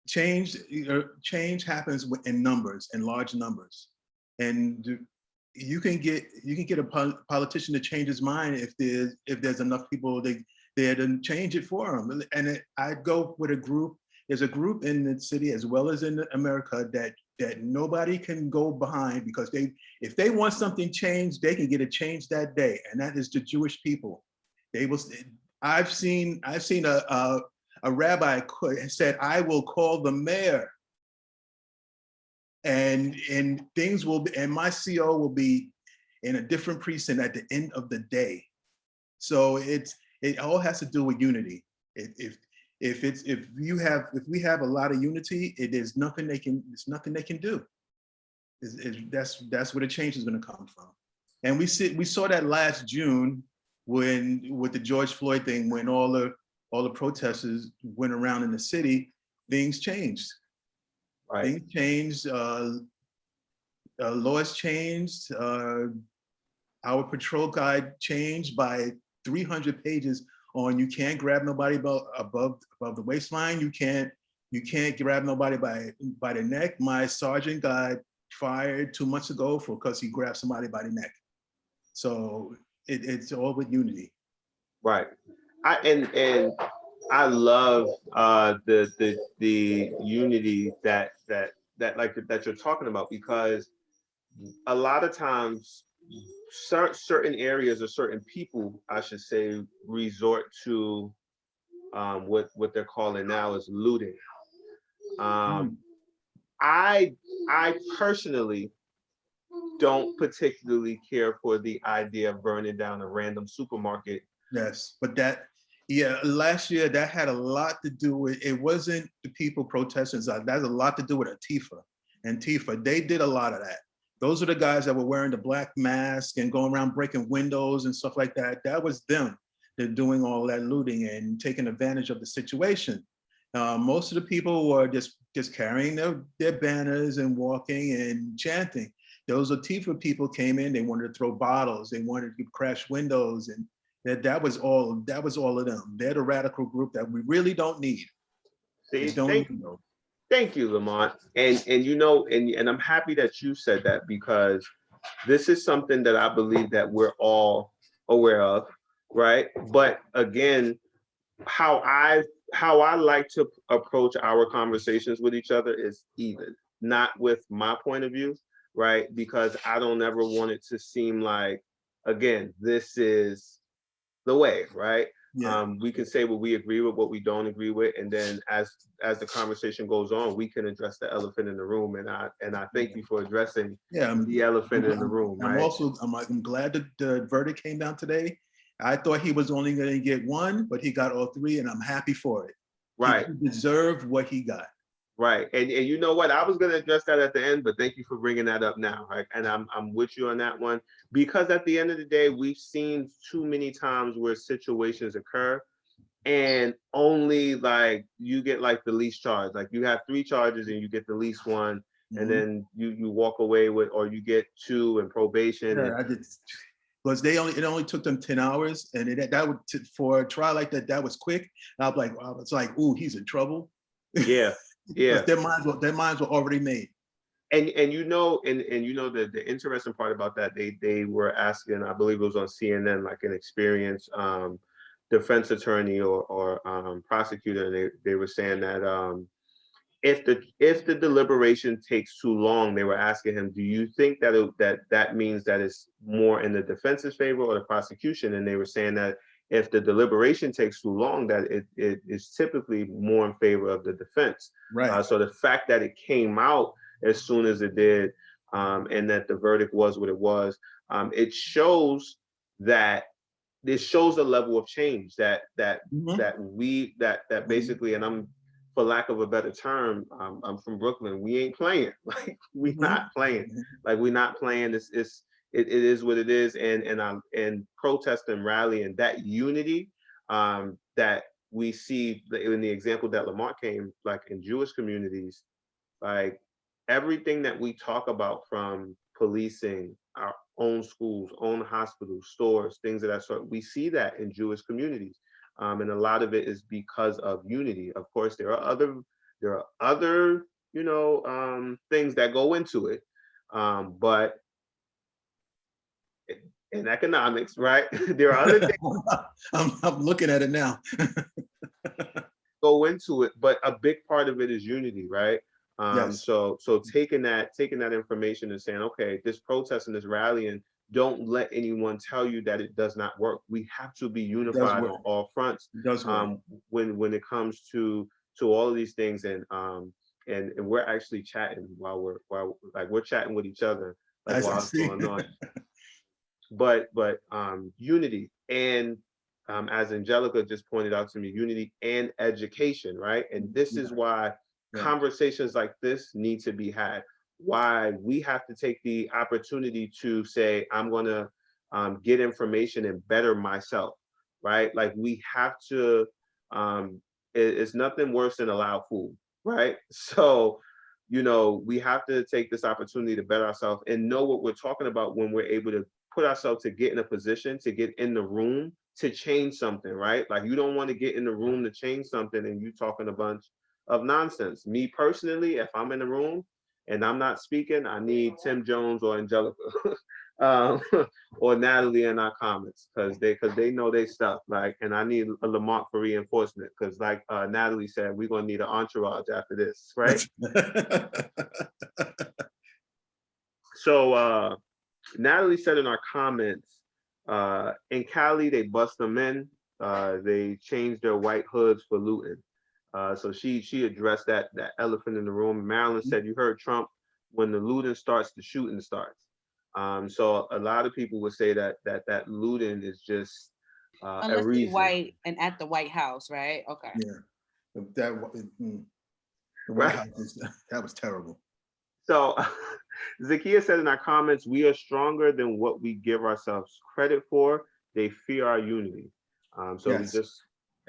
Speaker 3: Change happens in numbers, in large numbers, and you can get a politician to change his mind if there's enough people there to change it for him. And I'd go with a group. There's a group in the city as well as in America that nobody can go behind, because if they want something changed, they can get it changed that day, and that is the Jewish people. They will. I've seen a rabbi said, "I will call the mayor, and things will be, and my CO will be in a different precinct at the end of the day." So it all has to do with unity. If we have a lot of unity, there's nothing they can do. That's where the change is going to come from. And we saw that last June with the George Floyd thing, when all the protesters went around in the city, things changed. Right. Things changed. Laws changed. Our patrol guide changed by 300 pages on you can't grab nobody above the waistline. You can't grab nobody by the neck. My sergeant got fired 2 months ago because he grabbed somebody by the neck. So it's all with unity.
Speaker 1: Right. I love the unity that you're talking about, because a lot of times certain areas or certain people, I should say, resort to what they're calling now is looting. I personally don't particularly care for the idea of burning down a random supermarket.
Speaker 3: Yes, but last year that had a lot to do with, it wasn't the people protesting, that has a lot to do with Antifa. They did a lot of that. Those are the guys that were wearing the black mask and going around breaking windows and stuff like that. That was them. They're doing all that looting and taking advantage of the situation. Most of the people were just carrying their banners and walking and chanting. Those Antifa people came in, they wanted to throw bottles, they wanted to crash windows, and that was all of them. They're the radical group that we really don't need.
Speaker 1: See, thank you, Lamont. And I'm happy that you said that, because this is something that I believe that we're all aware of, right? But again, how I like to approach our conversations with each other is even, not with my point of view, right? Because I don't ever want it to seem like, again, this is the way, right? Yeah. We can say what we agree with, what we don't agree with, and then as the conversation goes on, we can address the elephant in the room. And I thank you for addressing the elephant in the room.
Speaker 3: I'm glad that the verdict came down today. I thought he was only going to get one, but he got all three, and I'm happy for it.
Speaker 1: Right.
Speaker 3: He deserved what he got.
Speaker 1: Right. And you know what? I was going to address that at the end, but thank you for bringing that up now. Right. And I'm with you on that one, because at the end of the day, we've seen too many times where situations occur and only like you get like the least charge. Like you have 3 charges and you get the least one, and then you walk away with, or you get 2 and probation.
Speaker 3: Yeah, because it only took them 10 hours, and for a trial like that was quick. And I was like, ooh, he's in trouble.
Speaker 1: Yeah, yeah.
Speaker 3: Because their minds were already made.
Speaker 1: And you know, the interesting part about that, they were asking, I believe it was on CNN, like an experienced defense attorney or prosecutor, and they were saying that if the deliberation takes too long, they were asking him, do you think that means that it's more in the defense's favor or the prosecution? And they were saying that if the deliberation takes too long, that it is typically more in favor of the defense.
Speaker 3: Right.
Speaker 1: So the fact that it came out as soon as it did, and that the verdict was what it was, it shows that this shows a level of change that basically, and I'm, for lack of a better term, I'm from Brooklyn. We ain't playing. Like we not playing. Like we're not playing. It is what it is. And protest and rally and that unity that we see in the example that Lamar came, like in Jewish communities, like everything that we talk about, from policing, our own schools, own hospitals, stores, things of that sort, we see that in Jewish communities. And a lot of it is because of unity. Of course, there are other things that go into it. But in economics, right? There are other things
Speaker 3: I'm looking at it now.
Speaker 1: go into it, but a big part of it is unity, right?
Speaker 3: Yes.
Speaker 1: So taking that information and saying, okay, this protest and this rallying, don't let anyone tell you that it does not work. We have to be unified on all fronts.
Speaker 3: It does work.
Speaker 1: When it comes to all of these things, and we're actually chatting while we're chatting with each other, like
Speaker 3: As I
Speaker 1: while it's
Speaker 3: see.
Speaker 1: going on. But unity, and as Angelica just pointed out to me, unity and education, right? And this is why conversations like this need to be had. Why we have to take the opportunity to say, I'm going to get information and better myself, right? Like we have to, it's nothing worse than a loud fool, right? So, we have to take this opportunity to better ourselves and know what we're talking about when we're able to put ourselves to get in a position, to get in the room, to change something, right? Like you don't want to get in the room to change something and you talking a bunch of nonsense. Me personally, if I'm in the room and I'm not speaking, I need Tim Jones or Angelica or Natalie in our comments, because they know they stuff. Like, and I need a Lamont for reinforcement, because like Natalie said, we're gonna need an entourage after this, right? So Natalie said in our comments, in Cali, they bust them in. They changed their white hoods for looting. So she addressed that elephant in the room. Marilyn said, you heard Trump, when the looting starts, the shooting starts. So a lot of people would say that looting is just a reason.
Speaker 2: White and at the White House, right? Okay.
Speaker 3: Yeah, the White House, that was terrible.
Speaker 1: So Zakia said in our comments, we are stronger than what we give ourselves credit for. They fear our unity. So yes. We just,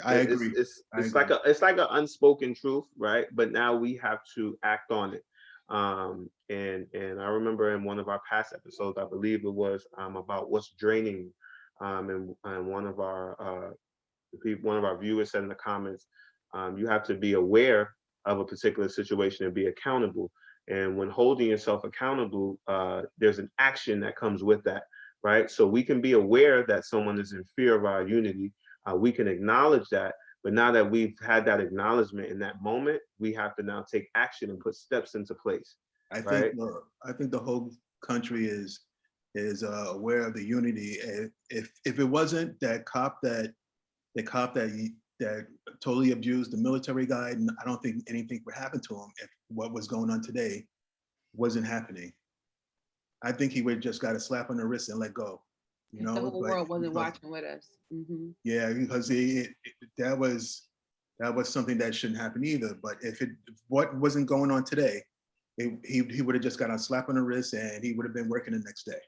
Speaker 3: I agree.
Speaker 1: It's like an unspoken truth, right? But now we have to act on it. And I remember in one of our past episodes, I believe it was about what's draining. And one of our viewers said in the comments, you have to be aware of a particular situation and be accountable. And when holding yourself accountable, there's an action that comes with that, right? So we can be aware that someone is in fear of our unity. We can acknowledge that, but now that we've had that acknowledgement in that moment, we have to now take action and put steps into place.
Speaker 3: I think the whole country is aware of the unity. If it wasn't that cop that totally abused the military guy, I don't think anything would happen to him if what was going on today wasn't happening. I think he would have just got a slap on the wrist and let go.
Speaker 2: The whole world wasn't watching with us. Mm-hmm.
Speaker 3: Yeah, because that was something that shouldn't happen either. But if what wasn't going on today, he would have just got a slap on the wrist and he would have been working the next day.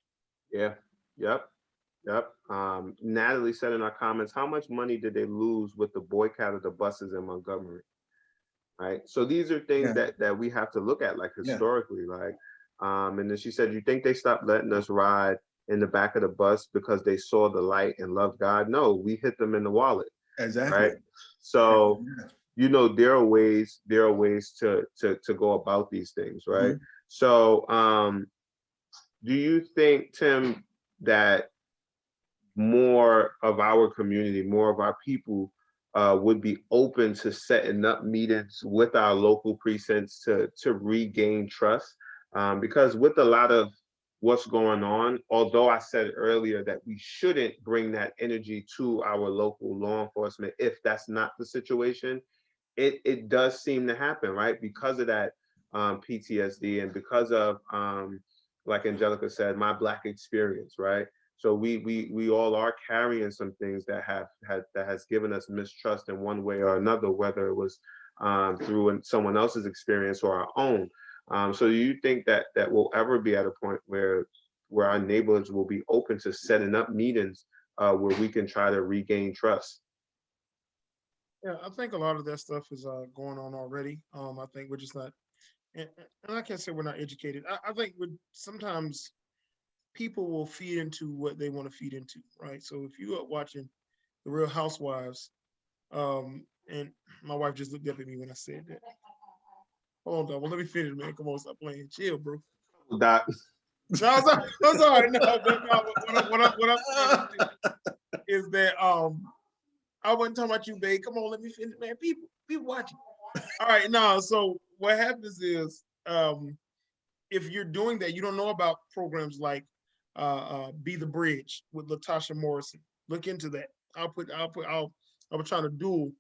Speaker 1: Yeah. Yep. Natalie said in our comments, how much money did they lose with the boycott of the buses in Montgomery? Right. So these are things that we have to look at, like historically, like, and then she said, you think they stopped letting us ride in the back of the bus because they saw the light and loved God? No, we hit them in the wallet.
Speaker 3: Exactly.
Speaker 1: Right. So you know, there are ways to go about these things, right?
Speaker 3: Mhm.
Speaker 1: So do you think, Tim, that more of our community, more of our people would be open to setting up meetings with our local precincts to regain trust? Because with a lot of what's going on, although I said earlier that we shouldn't bring that energy to our local law enforcement if that's not the situation, it does seem to happen, right? Because of that PTSD and because of like Angelica said, my Black experience, right? So we all are carrying some things that that has given us mistrust in one way or another, whether it was through someone else's experience or our own. So do you think that we'll ever be at a point where our neighborhoods will be open to setting up meetings where we can try to regain trust?
Speaker 4: Yeah, I think a lot of that stuff is going on already. I think we're just not, and I can't say we're not educated. I think we're sometimes people will feed into what they want to feed into, right? So if you are watching The Real Housewives, and my wife just looked up at me when I said that. Hold on, well, let me finish, man. Come on, stop playing. Chill, bro.
Speaker 1: That
Speaker 4: No, I'm sorry. I'm sorry. No, but no, what I'm saying is that I wasn't talking about you, babe. Come on, let me finish, man. People watching. All right, no. So what happens is, if you're doing that, you don't know about programs like Be the Bridge with Latasha Morrison. Look into that. I was trying to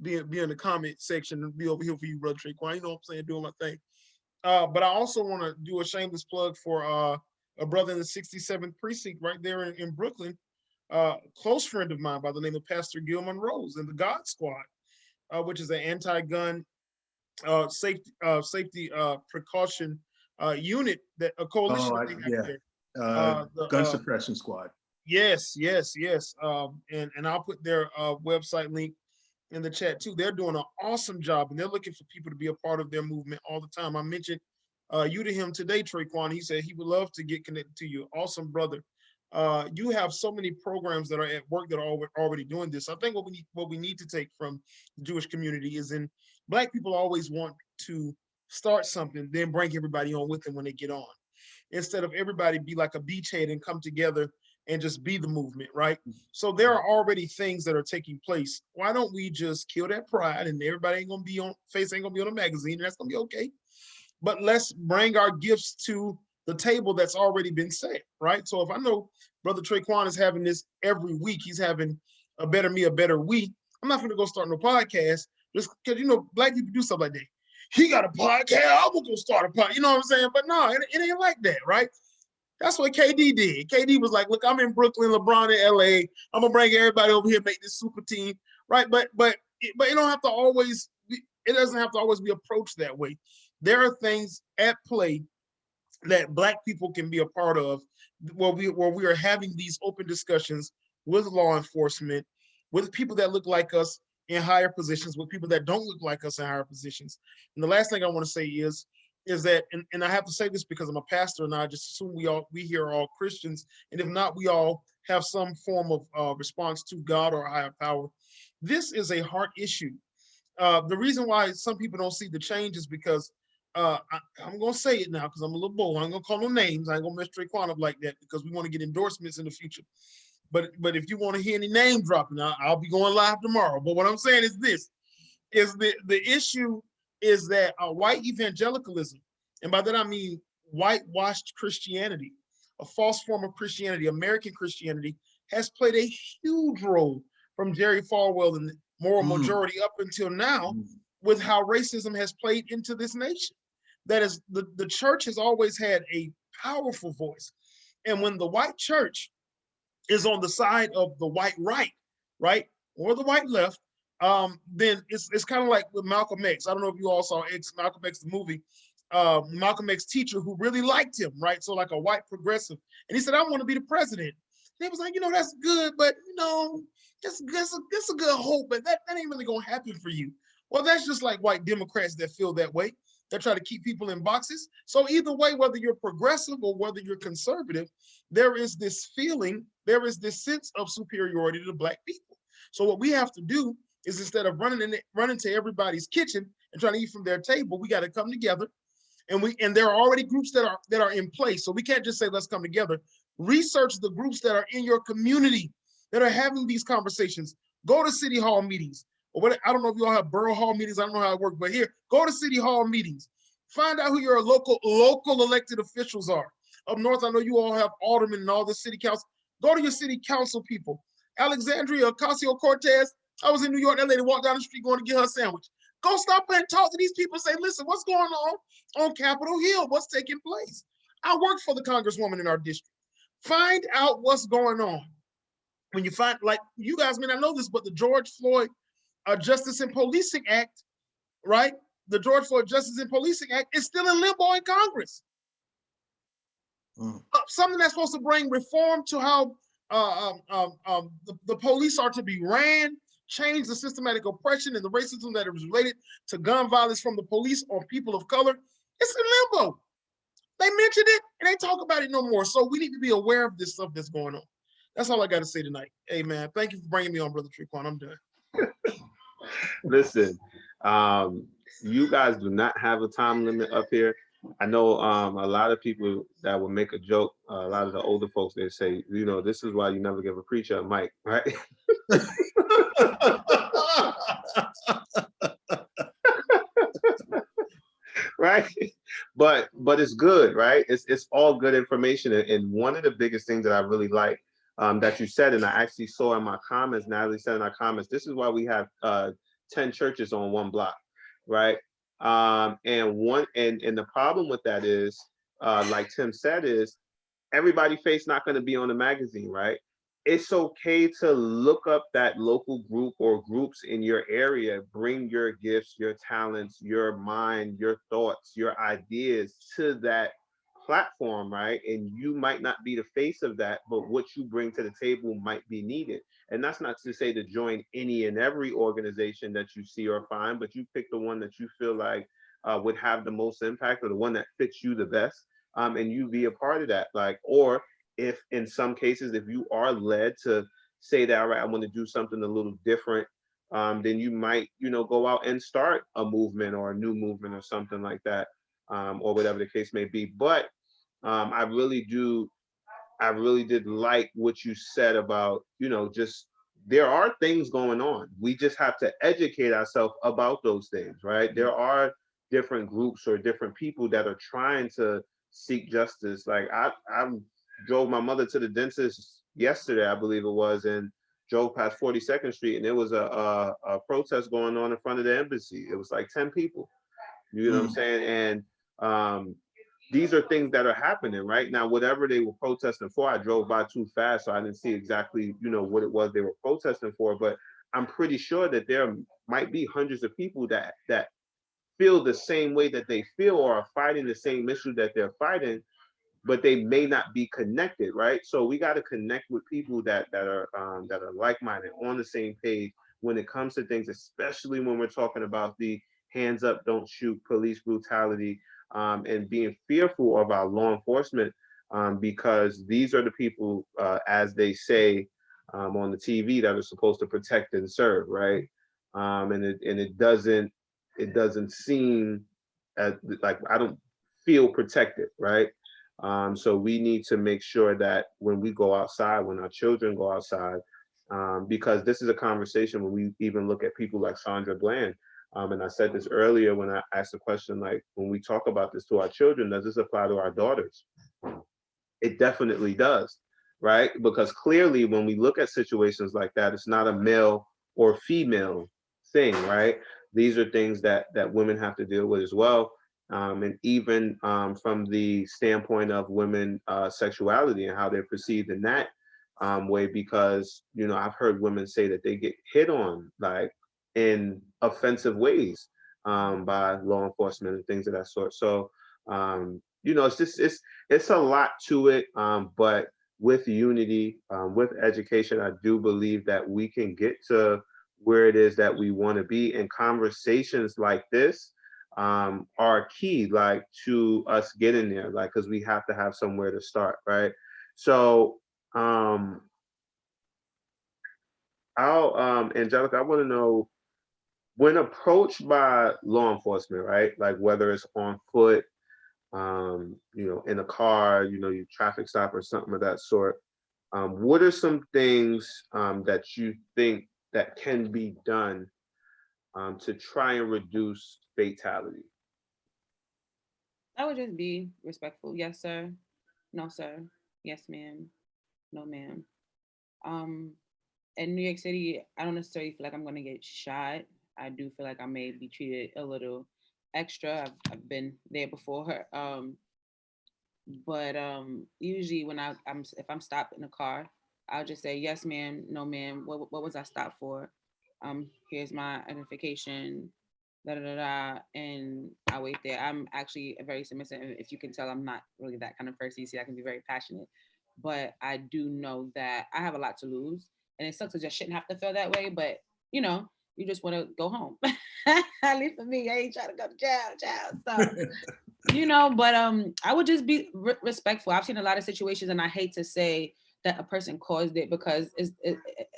Speaker 4: be in the comment section and be over here for you, brother Traquan. You know what I'm saying? Doing my thing. But I also want to do a shameless plug for a brother in the 67th precinct right there in Brooklyn, close friend of mine by the name of Pastor Gilman Rose and the God Squad, which is an anti-gun safety precaution unit, that a coalition
Speaker 3: Oh,
Speaker 4: that they have
Speaker 3: yeah.
Speaker 4: there. The
Speaker 3: Gun suppression squad.
Speaker 4: Yes, yes, yes. And I'll put their website link in the chat too. They're doing an awesome job, and they're looking for people to be a part of their movement all the time. I mentioned you to him today, Traquan. He said he would love to get connected to you. Awesome, brother. You have so many programs that are at work that are already doing this. I think what we need to take from the Jewish community is, in Black people always want to start something, then bring everybody on with them when they get on, instead of everybody be like a beachhead and come together and just be the movement, right? So there are already things that are taking place. Why don't we just kill that pride, and everybody ain't gonna be on face, ain't gonna be on a magazine, and that's gonna be okay. But let's bring our gifts to the table that's already been set, right? So if I know Brother Traquan is having this every week, he's having a better me, a better we. I'm not gonna go start no podcast just because Black people do stuff like that. He got a podcast, I'm gonna go start a podcast. You know what I'm saying? But no, it ain't like that, right? That's what KD did. KD was like, look, I'm in Brooklyn, LeBron in LA. I'm gonna bring everybody over here, make this super team, right? But it don't have to always be, it doesn't have to always be approached that way. There are things at play that Black people can be a part of, where we are having these open discussions with law enforcement, with people that look like us in higher positions, with people that don't look like us in higher positions. And the last thing I want to say is that, and I have to say this because I'm a pastor, and I just assume we here are all Christians, and if not, we all have some form of response to God or higher power. This is a heart issue. The reason why some people don't see the change is because I'm gonna say it now because I'm a little bold. I'm gonna call no names. I ain't gonna mess Traquan up like that because we want to get endorsements in the future. But if you want to hear any name dropping, I'll be going live tomorrow. But what I'm saying is this: is the issue is that white evangelicalism, and by that I mean whitewashed Christianity, a false form of Christianity, American Christianity, has played a huge role from Jerry Falwell and the moral majority up until now, with how racism has played into this nation. That is, the church has always had a powerful voice. And when the white church is on the side of the white right, or the white left, then it's kind of like with Malcolm X. I don't know if you all saw Malcolm X, the movie. Malcolm X teacher who really liked him, right? So like a white progressive. And he said, I want to be the president. And he was like, that's good, but that's a good hope, but that ain't really gonna happen for you. Well, that's just like white Democrats that feel that way. They try to keep people in boxes. So either way, whether you're progressive or whether you're conservative, there is this feeling, there is this sense of superiority to Black people. So what we have to do is instead of running to everybody's kitchen and trying to eat from their table, we got to come together. And there are already groups that are in place. So we can't just say, let's come together. Research the groups that are in your community that are having these conversations. Go to city hall meetings. Or what, I don't know if you all have borough hall meetings. I don't know how it works, but here, go to city hall meetings. Find out who your local elected officials are. Up north, I know you all have aldermen and all the city council. Go to your city council people. Alexandria Ocasio-Cortez, I was in New York, that lady walked down the street going to get her sandwich. Go stop and talk to these people. Say, listen, what's going on Capitol Hill? What's taking place? I work for the congresswoman in our district. Find out what's going on. When you find, like, you guys may not know this, but the George Floyd Justice and Policing Act, right? The George Floyd Justice and Policing Act is still in limbo in Congress. Something that's supposed to bring reform to how the police are to be ran, change the systematic oppression and the racism that is related to gun violence from the police on people of color. It's in limbo. They mentioned it and they talk about it no more. So we need to be aware of this stuff that's going on. That's all I got to say tonight. Hey, man, thank you for bringing me on, Brother Trequan. I'm done.
Speaker 1: Listen, you guys do not have a time limit up here. I know a lot of people that will make a joke, a lot of the older folks, they say, you know, this is why you never give a preacher a mic, right? Right? But it's good, right? It's all good information. And one of the biggest things that I really like that you said, and I actually saw in my comments, Natalie said in our comments, this is why we have 10 churches on one block, right? And the problem with that is, like Tim said, is everybody face not going to be on the magazine, right? It's okay to look up that local group or groups in your area, bring your gifts, your talents, your mind, your thoughts, your ideas to that platform, right? And you might not be the face of that, but what you bring to the table might be needed. And that's not to say to join any and every organization that you see or find, but you pick the one that you feel like would have the most impact, or the one that fits you the best, and you be a part of that. Like, or if in some cases, if you are led to say that, all right, I want to do something a little different, then you might, you know, go out and start a movement or a new movement or something like that, or whatever the case may be. But I really did like what you said about, you know, just there are things going on. We just have to educate ourselves about those things, right? There are different groups or different people that are trying to seek justice. Like I drove my mother to the dentist yesterday, I believe it was, and drove past 42nd Street, and there was a protest going on in front of the embassy. It was like 10 people. You know what I'm saying? And these are things that are happening right now. Whatever they were protesting for, I drove by too fast, so I didn't see exactly, you know, what it was they were protesting for. But I'm pretty sure that there might be hundreds of people that feel the same way that they feel, or are fighting the same issue that they're fighting, but they may not be connected, right? So we got to connect with people that are like-minded, on the same page when it comes to things, especially when we're talking about the hands up, don't shoot, police brutality, and being fearful of our law enforcement, because these are the people, as they say on the TV, that are supposed to protect and serve, right? And it doesn't seem as like, I don't feel protected, right? So we need to make sure that when we go outside, when our children go outside, because this is a conversation when we even look at people like Sandra Bland. And I said this earlier when I asked the question, like, when we talk about this to our children, does this apply to our daughters? It definitely does, right? Because clearly when we look at situations like that, it's not a male or female thing, right? These are things that women have to deal with as well. And even from the standpoint of women sexuality and how they're perceived in that way, because, you know, I've heard women say that they get hit on, like, in offensive ways by law enforcement and things of that sort. So, you know, it's a lot to it, but with unity, with education, I do believe that we can get to where it is that we want to be. And conversations like this are key, like, to us getting there, like, because we have to have somewhere to start, right? So Angelica, I want to know, when approached by law enforcement, right? Like whether it's on foot, in a car, you traffic stop or something of that sort. What are some things that you think that can be done to try and reduce fatality?
Speaker 2: I would just be respectful. Yes, sir. No, sir. Yes, ma'am. No, ma'am. Um, in New York City, I don't necessarily feel like I'm gonna get shot. I do feel like I may be treated a little extra. I've been there before. But usually when I'm if I'm stopped in a car, I'll just say yes, ma'am, no, ma'am. What was I stopped for? Here's my identification. Da da da da, and I wait there. I'm actually a very submissive. If you can tell, I'm not really that kind of person. You see, I can be very passionate, but I do know that I have a lot to lose, and it sucks to just shouldn't have to feel that way. But you know, you just want to go home. At least for me, I ain't trying to go to jail. So but I would just be respectful. I've seen a lot of situations, and I hate to say that a person caused it, because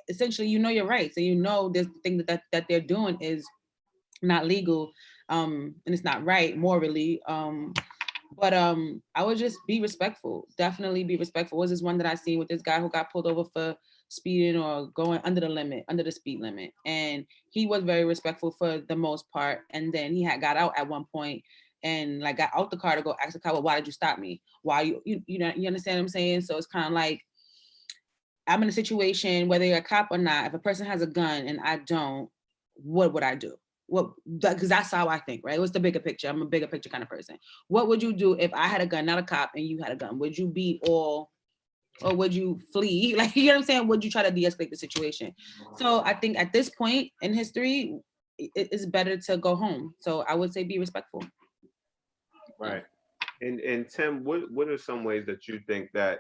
Speaker 2: essentially your rights, and this thing that they're doing is not legal, and it's not right morally. But I would just be respectful. Definitely be respectful. Was this one that I seen with this guy who got pulled over for speeding or going under the speed limit, and he was very respectful for the most part. And then he had got out at one point and like got out the car to go ask the cop, well, why did you stop me? Why you understand what I'm saying? So it's kind of like, I'm in a situation, whether you're a cop or not, if a person has a gun and I don't, what would I do? Because that's how I think, right? What's the bigger picture? I'm a bigger picture kind of person. What would you do if I had a gun, not a cop, and you had a gun? Would you be all, or would you flee? Like, you know what I'm saying? Would you try to de-escalate the situation? So I think at this point in history, it's better to go home. So I would say be respectful.
Speaker 1: Right. And Tim, what are some ways that you think that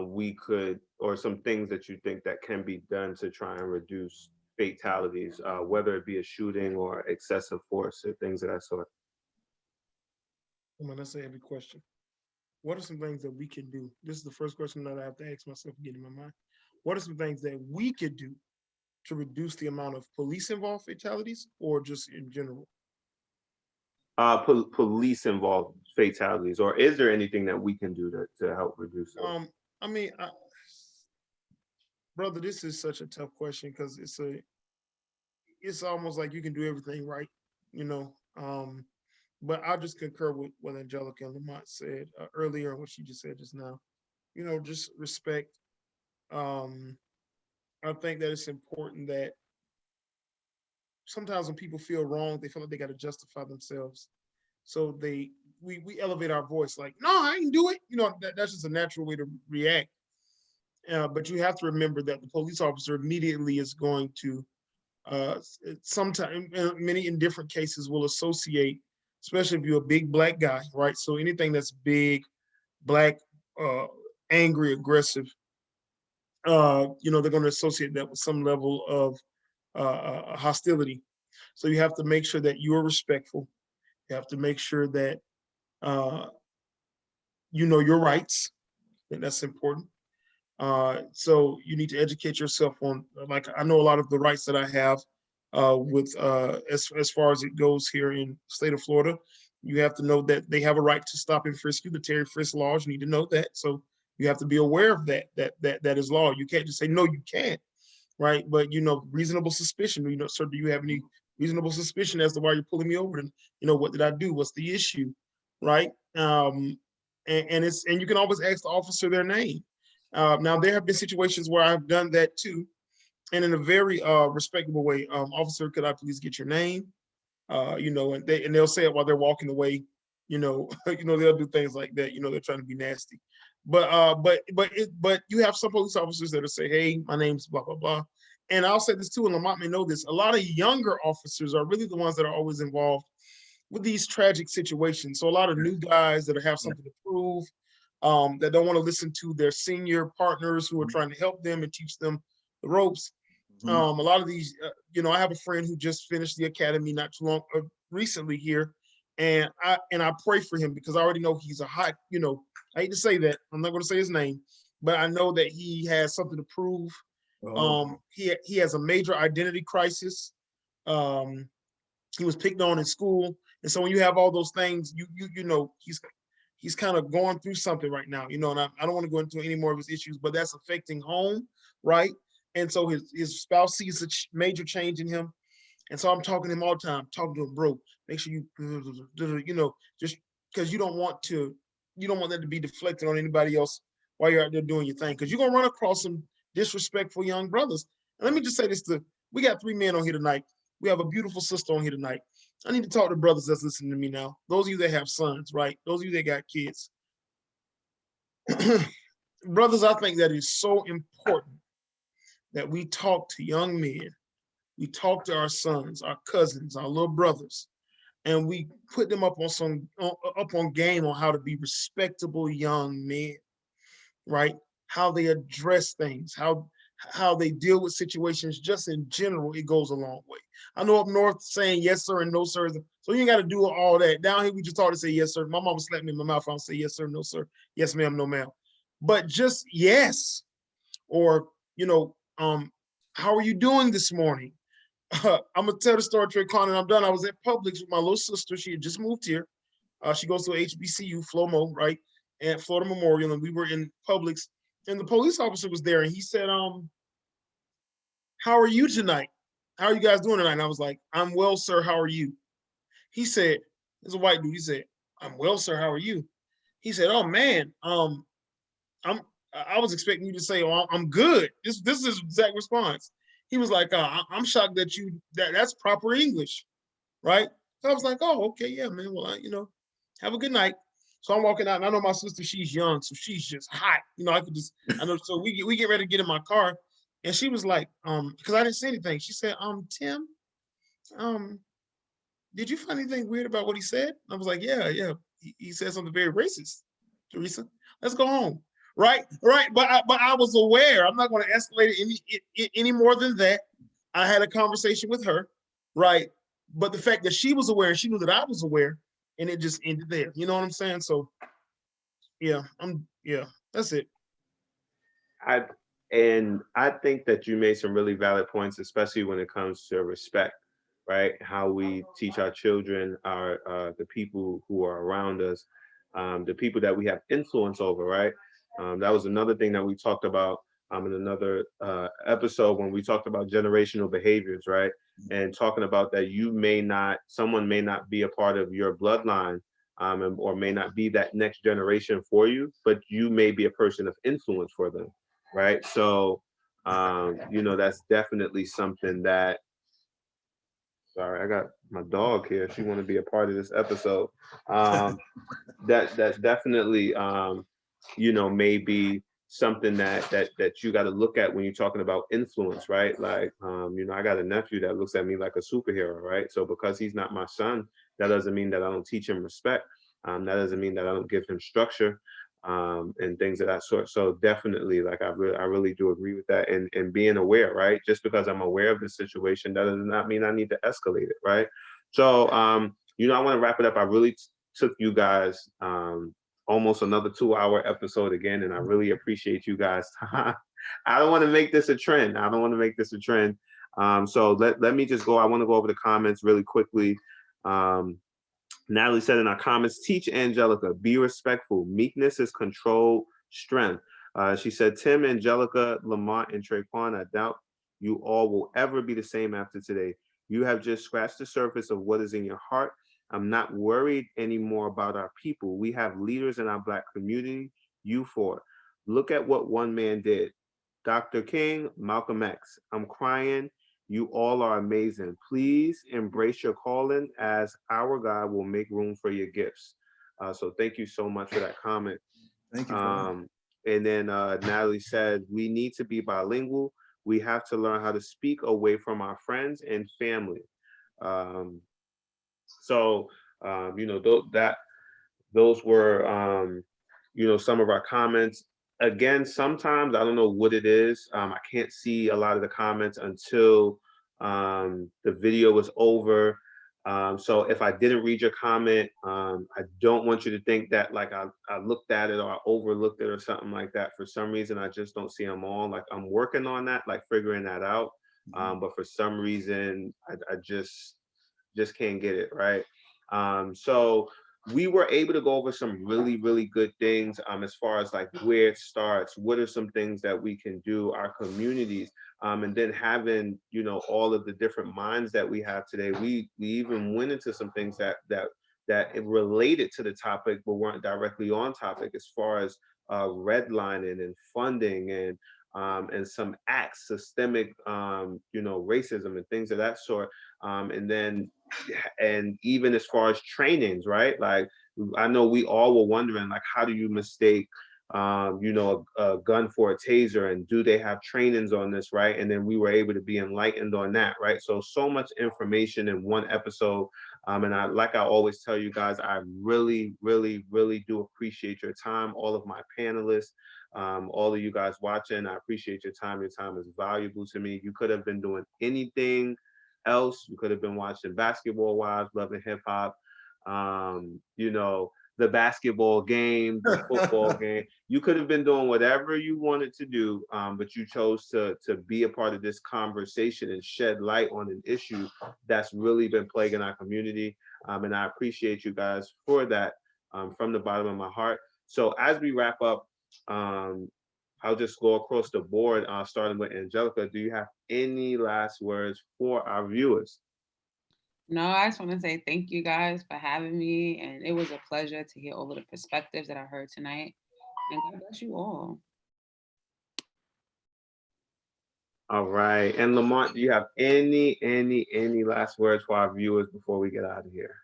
Speaker 1: we could, or some things that you think that can be done to try and reduce fatalities, whether it be a shooting or excessive force or things of that sort?
Speaker 4: Come on, that's a heavy question. What are some things that we can do? This is the first question that I have to ask myself and get in my mind. What are some things that we could do to reduce the amount of police involved fatalities, or just in general?
Speaker 1: Police involved fatalities, or is there anything that we can do to help reduce those?
Speaker 4: I mean, brother, this is such a tough question because it's almost like you can do everything right, you know. But I'll just concur with what Angelica and Lamont said earlier and what she just said just now. Just respect. Um, I think that it's important that sometimes when people feel wrong, they feel like they got to justify themselves. So we elevate our voice like, no, I didn't do it. That's just a natural way to react. But you have to remember that the police officer immediately is going to, sometimes, many in different cases, will associate, especially if you're a big black guy, right? So anything that's big, black, uh, angry, aggressive, they're going to associate that with some level of hostility. So you have to make sure that you are respectful. You have to make sure that uh, you know your rights, and that's important. So you need to educate yourself on, like, I know a lot of the rights that I have with as far as it goes here in the state of Florida. You have to know that they have a right to stop and frisk you. The Terry Frisk laws, you need to know that. So you have to be aware of that. That is law. You can't just say no, you can't, right? But reasonable suspicion. Sir, do you have any reasonable suspicion as to why you're pulling me over? And what did I do? What's the issue, right? And you can always ask the officer their name. Now, there have been situations where I've done that too, and in a very respectable way. Officer, could I please get your name? And they'll say it while they're walking away. They'll do things like that. They're trying to be nasty. But you have some police officers that'll say, "Hey, my name's blah blah blah," and I'll say this too, and Lamont may know this. A lot of younger officers are really the ones that are always involved with these tragic situations. So a lot of new guys that have something to prove, that don't want to listen to their senior partners who are trying to help them and teach them the ropes. A lot of these, I have a friend who just finished the academy not too long recently here, and I pray for him because I already know he's a hot. I hate to say that, I'm not going to say his name, but I know that he has something to prove. He has a major identity crisis. He was picked on in school, and so when you have all those things, you know he's kind of going through something right now, you know. And I don't want to go into any more of his issues, but that's affecting home, right? And so his spouse sees a major change in him, and so I'm talking to him all the time, talking to him, bro. Make sure you know, just because you don't want that to be deflected on anybody else while you're out there doing your thing, because you're gonna run across some disrespectful young brothers. And let me just say this: we got 3 men on here tonight. We have a beautiful sister on here tonight. I need to talk to brothers that's listening to me now. Those of you that have sons, right? Those of you that got kids. Brothers, I think that is so important that we talk to young men. We talk to our sons, our cousins, our little brothers, and we put them up on game on how to be respectable young men, right? How they address things, how they deal with situations, just in general, it goes a long way. I know up north saying yes, sir, and no, sir. So you ain't got to do all that. Down here, we just taught to say yes, sir. My mama slapped me in my mouth. I don't say yes, sir, no, sir. Yes, ma'am, no, ma'am. But just yes. Or, you know, how are you doing this morning? I'm going to tell the story, Trey Con, and I'm done. I was at Publix with my little sister. She had just moved here. She goes to HBCU, FLOMO, right? At Florida Memorial, and we were in Publix, and the police officer was there, and he said, how are you tonight? How are you guys doing tonight? And I was like, I'm well, sir. How are you? He said, there's a white dude. He said, I'm well, sir. How are you? He said, oh man, I was expecting you to say, oh, I'm good. This is his exact response. He was like, I'm shocked that that's proper English, right? So I was like, oh, okay, yeah, man. Well, have a good night. So I'm walking out, and I know my sister, she's young, so she's just hot. You know, I know. So we get ready to get in my car, and she was like, because I didn't say anything. She said, Tim, did you find anything weird about what he said? I was like, yeah. He said something very racist, Teresa. Let's go home. Right. But I was aware. I'm not going to escalate it any more than that. I had a conversation with her, right? But the fact that she was aware and she knew that I was aware, and it just ended there. You know what I'm saying? So, yeah, that's it.
Speaker 1: I think that you made some really valid points, especially when it comes to respect, right? How we teach our children, the people who are around us, the people that we have influence over, right? That was another thing that we talked about in another episode when we talked about generational behaviors, right? And talking about that someone may not be a part of your bloodline, or may not be that next generation for you, but you may be a person of influence for them, right? So, that's definitely something that. Sorry, I got my dog here. She want to be a part of this episode. That's definitely maybe something that you got to look at when you're talking about influence, right? Like, I got a nephew that looks at me like a superhero, right? So because he's not my son, that doesn't mean that I don't teach him respect. That doesn't mean that I don't give him structure, and things of that sort. So definitely, like, I really do agree with that, and being aware, right? Just because I'm aware of the situation, that does not mean I need to escalate it, right? So, I want to wrap it up. I really took you guys almost another 2-hour episode again, and I really appreciate you guys. I don't want to make this a trend. So let me just go. I want to go over the comments really quickly. Natalie said in our comments, teach Angelica, be respectful. Meekness is controlled strength. She said, Tim, Angelica, Lamont, and Traquan, I doubt you all will ever be the same after today. You have just scratched the surface of what is in your heart. I'm not worried anymore about our people. We have leaders in our Black community. You for. Look at what one man did. Dr. King, Malcolm X. I'm crying. You all are amazing. Please embrace your calling, as our God will make room for your gifts. So thank you so much for that comment.
Speaker 3: Thank you.
Speaker 1: And then Natalie said, we need to be bilingual. We have to learn how to speak away from our friends and family. Those were some of our comments. Again, sometimes I don't know what it is. I can't see a lot of the comments until the video is over. So if I didn't read your comment, I don't want you to think that like I looked at it or I overlooked it or something like that. For some reason, I just don't see them all. Like I'm working on that, like figuring that out. But for some reason, I just can't get it right. So we were able to go over some really, really good things as far as like where it starts, what are some things that we can do, our communities, and then having, you know, all of the different minds that we have today. We even went into some things that it related to the topic but weren't directly on topic, as far as redlining and funding and some acts, systemic, you know, racism and things of that sort. And then, and even as far as trainings, right? Like, I know we all were wondering, like, how do you mistake, you know, a gun for a taser, and do they have trainings on this, right? And then we were able to be enlightened on that, right? So much information in one episode. And like I always tell you guys, I really, really, really do appreciate your time, all of my panelists, all of you guys watching. I appreciate your time. Your time is valuable to me. You could have been doing anything else. You could have been watching Basketball Wives, Loving Hip Hop, you know, the basketball game, the football game. You could have been doing whatever you wanted to do, but you chose to be a part of this conversation and shed light on an issue that's really been plaguing our community. And I appreciate you guys for that, from the bottom of my heart. So as we wrap up, I'll just go across the board, starting with Angelica. Do you have any last words for our viewers?
Speaker 2: No, I just want to say thank you guys for having me. And it was a pleasure to hear all of the perspectives that I heard tonight. And God bless you all.
Speaker 1: All right. And Lamont, do you have any last words for our viewers before we get out of here?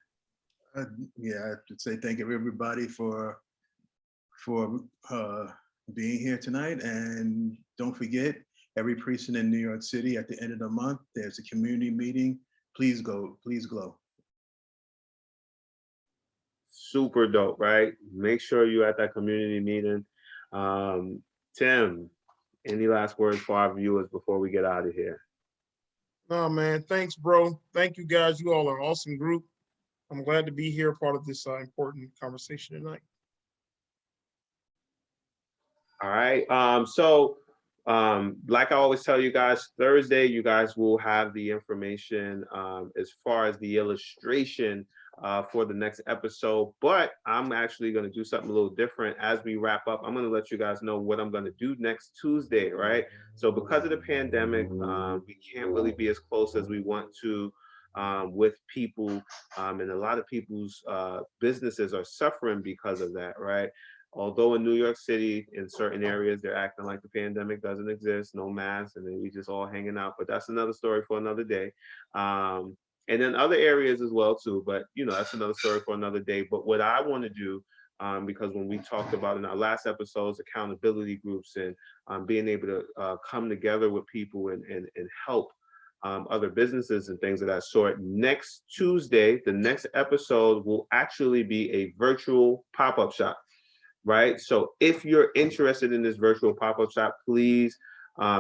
Speaker 3: Yeah, I have to say thank you everybody for being here tonight, and don't forget, every precinct in New York City at the end of the month, there's a community meeting. Please go, please glow.
Speaker 1: Super dope, right? Make sure you're at that community meeting. Tim, any last words for our viewers before we get out of here?
Speaker 4: No, man. Thanks, bro. Thank you guys. You all are an awesome group. I'm glad to be here, part of this important conversation tonight.
Speaker 1: All right. Like I always tell you guys, Thursday, you guys will have the information as far as the illustration for the next episode. But I'm actually going to do something a little different as we wrap up. I'm going to let you guys know what I'm going to do next Tuesday, right? So because of the pandemic, we can't really be as close as we want to with people, and a lot of people's businesses are suffering because of that, right? Although in New York City, in certain areas, they're acting like the pandemic doesn't exist, no masks, and then we just all hanging out. But that's another story for another day. And then other areas as well too. But you know, that's another story for another day. But what I want to do, because when we talked about in our last episodes, accountability groups and being able to come together with people and help other businesses and things of that sort. Next Tuesday, the next episode will actually be a virtual pop-up shop. Right. So if you're interested in this virtual pop-up shop, please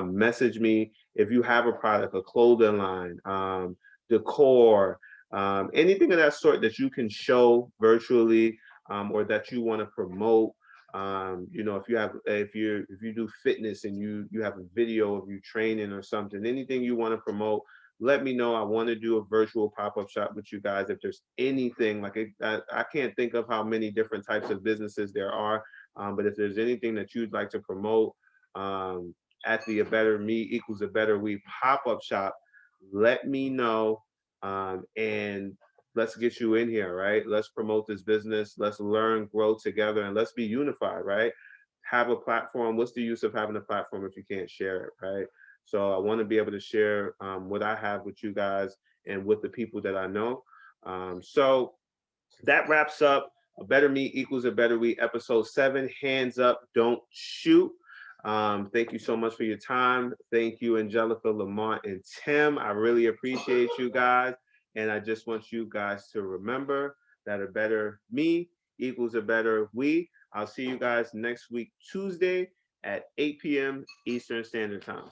Speaker 1: message me. If you have a product, a clothing line, decor, anything of that sort that you can show virtually, or that you want to promote. You know, if you do fitness and you have a video of you training or something, anything you want to promote, let me know. I want to do a virtual pop-up shop with you guys. If there's anything like it, I can't think of how many different types of businesses there are, but if there's anything that you'd like to promote at the A Better Me Equals a Better We pop-up shop, let me know, and let's get you in here, right? Let's promote this business. Let's learn, grow together, and let's be unified, right? Have a platform. What's the use of having a platform if you can't share it, right? So I want to be able to share what I have with you guys and with the people that I know. So that wraps up A Better Me Equals a Better We, episode 7, Hands Up, Don't Shoot. Thank you so much for your time. Thank you, Angelica, Lamont, and Tim. I really appreciate you guys. And I just want you guys to remember that a better me equals a better we. I'll see you guys next week, Tuesday at 8 p.m. Eastern Standard Time.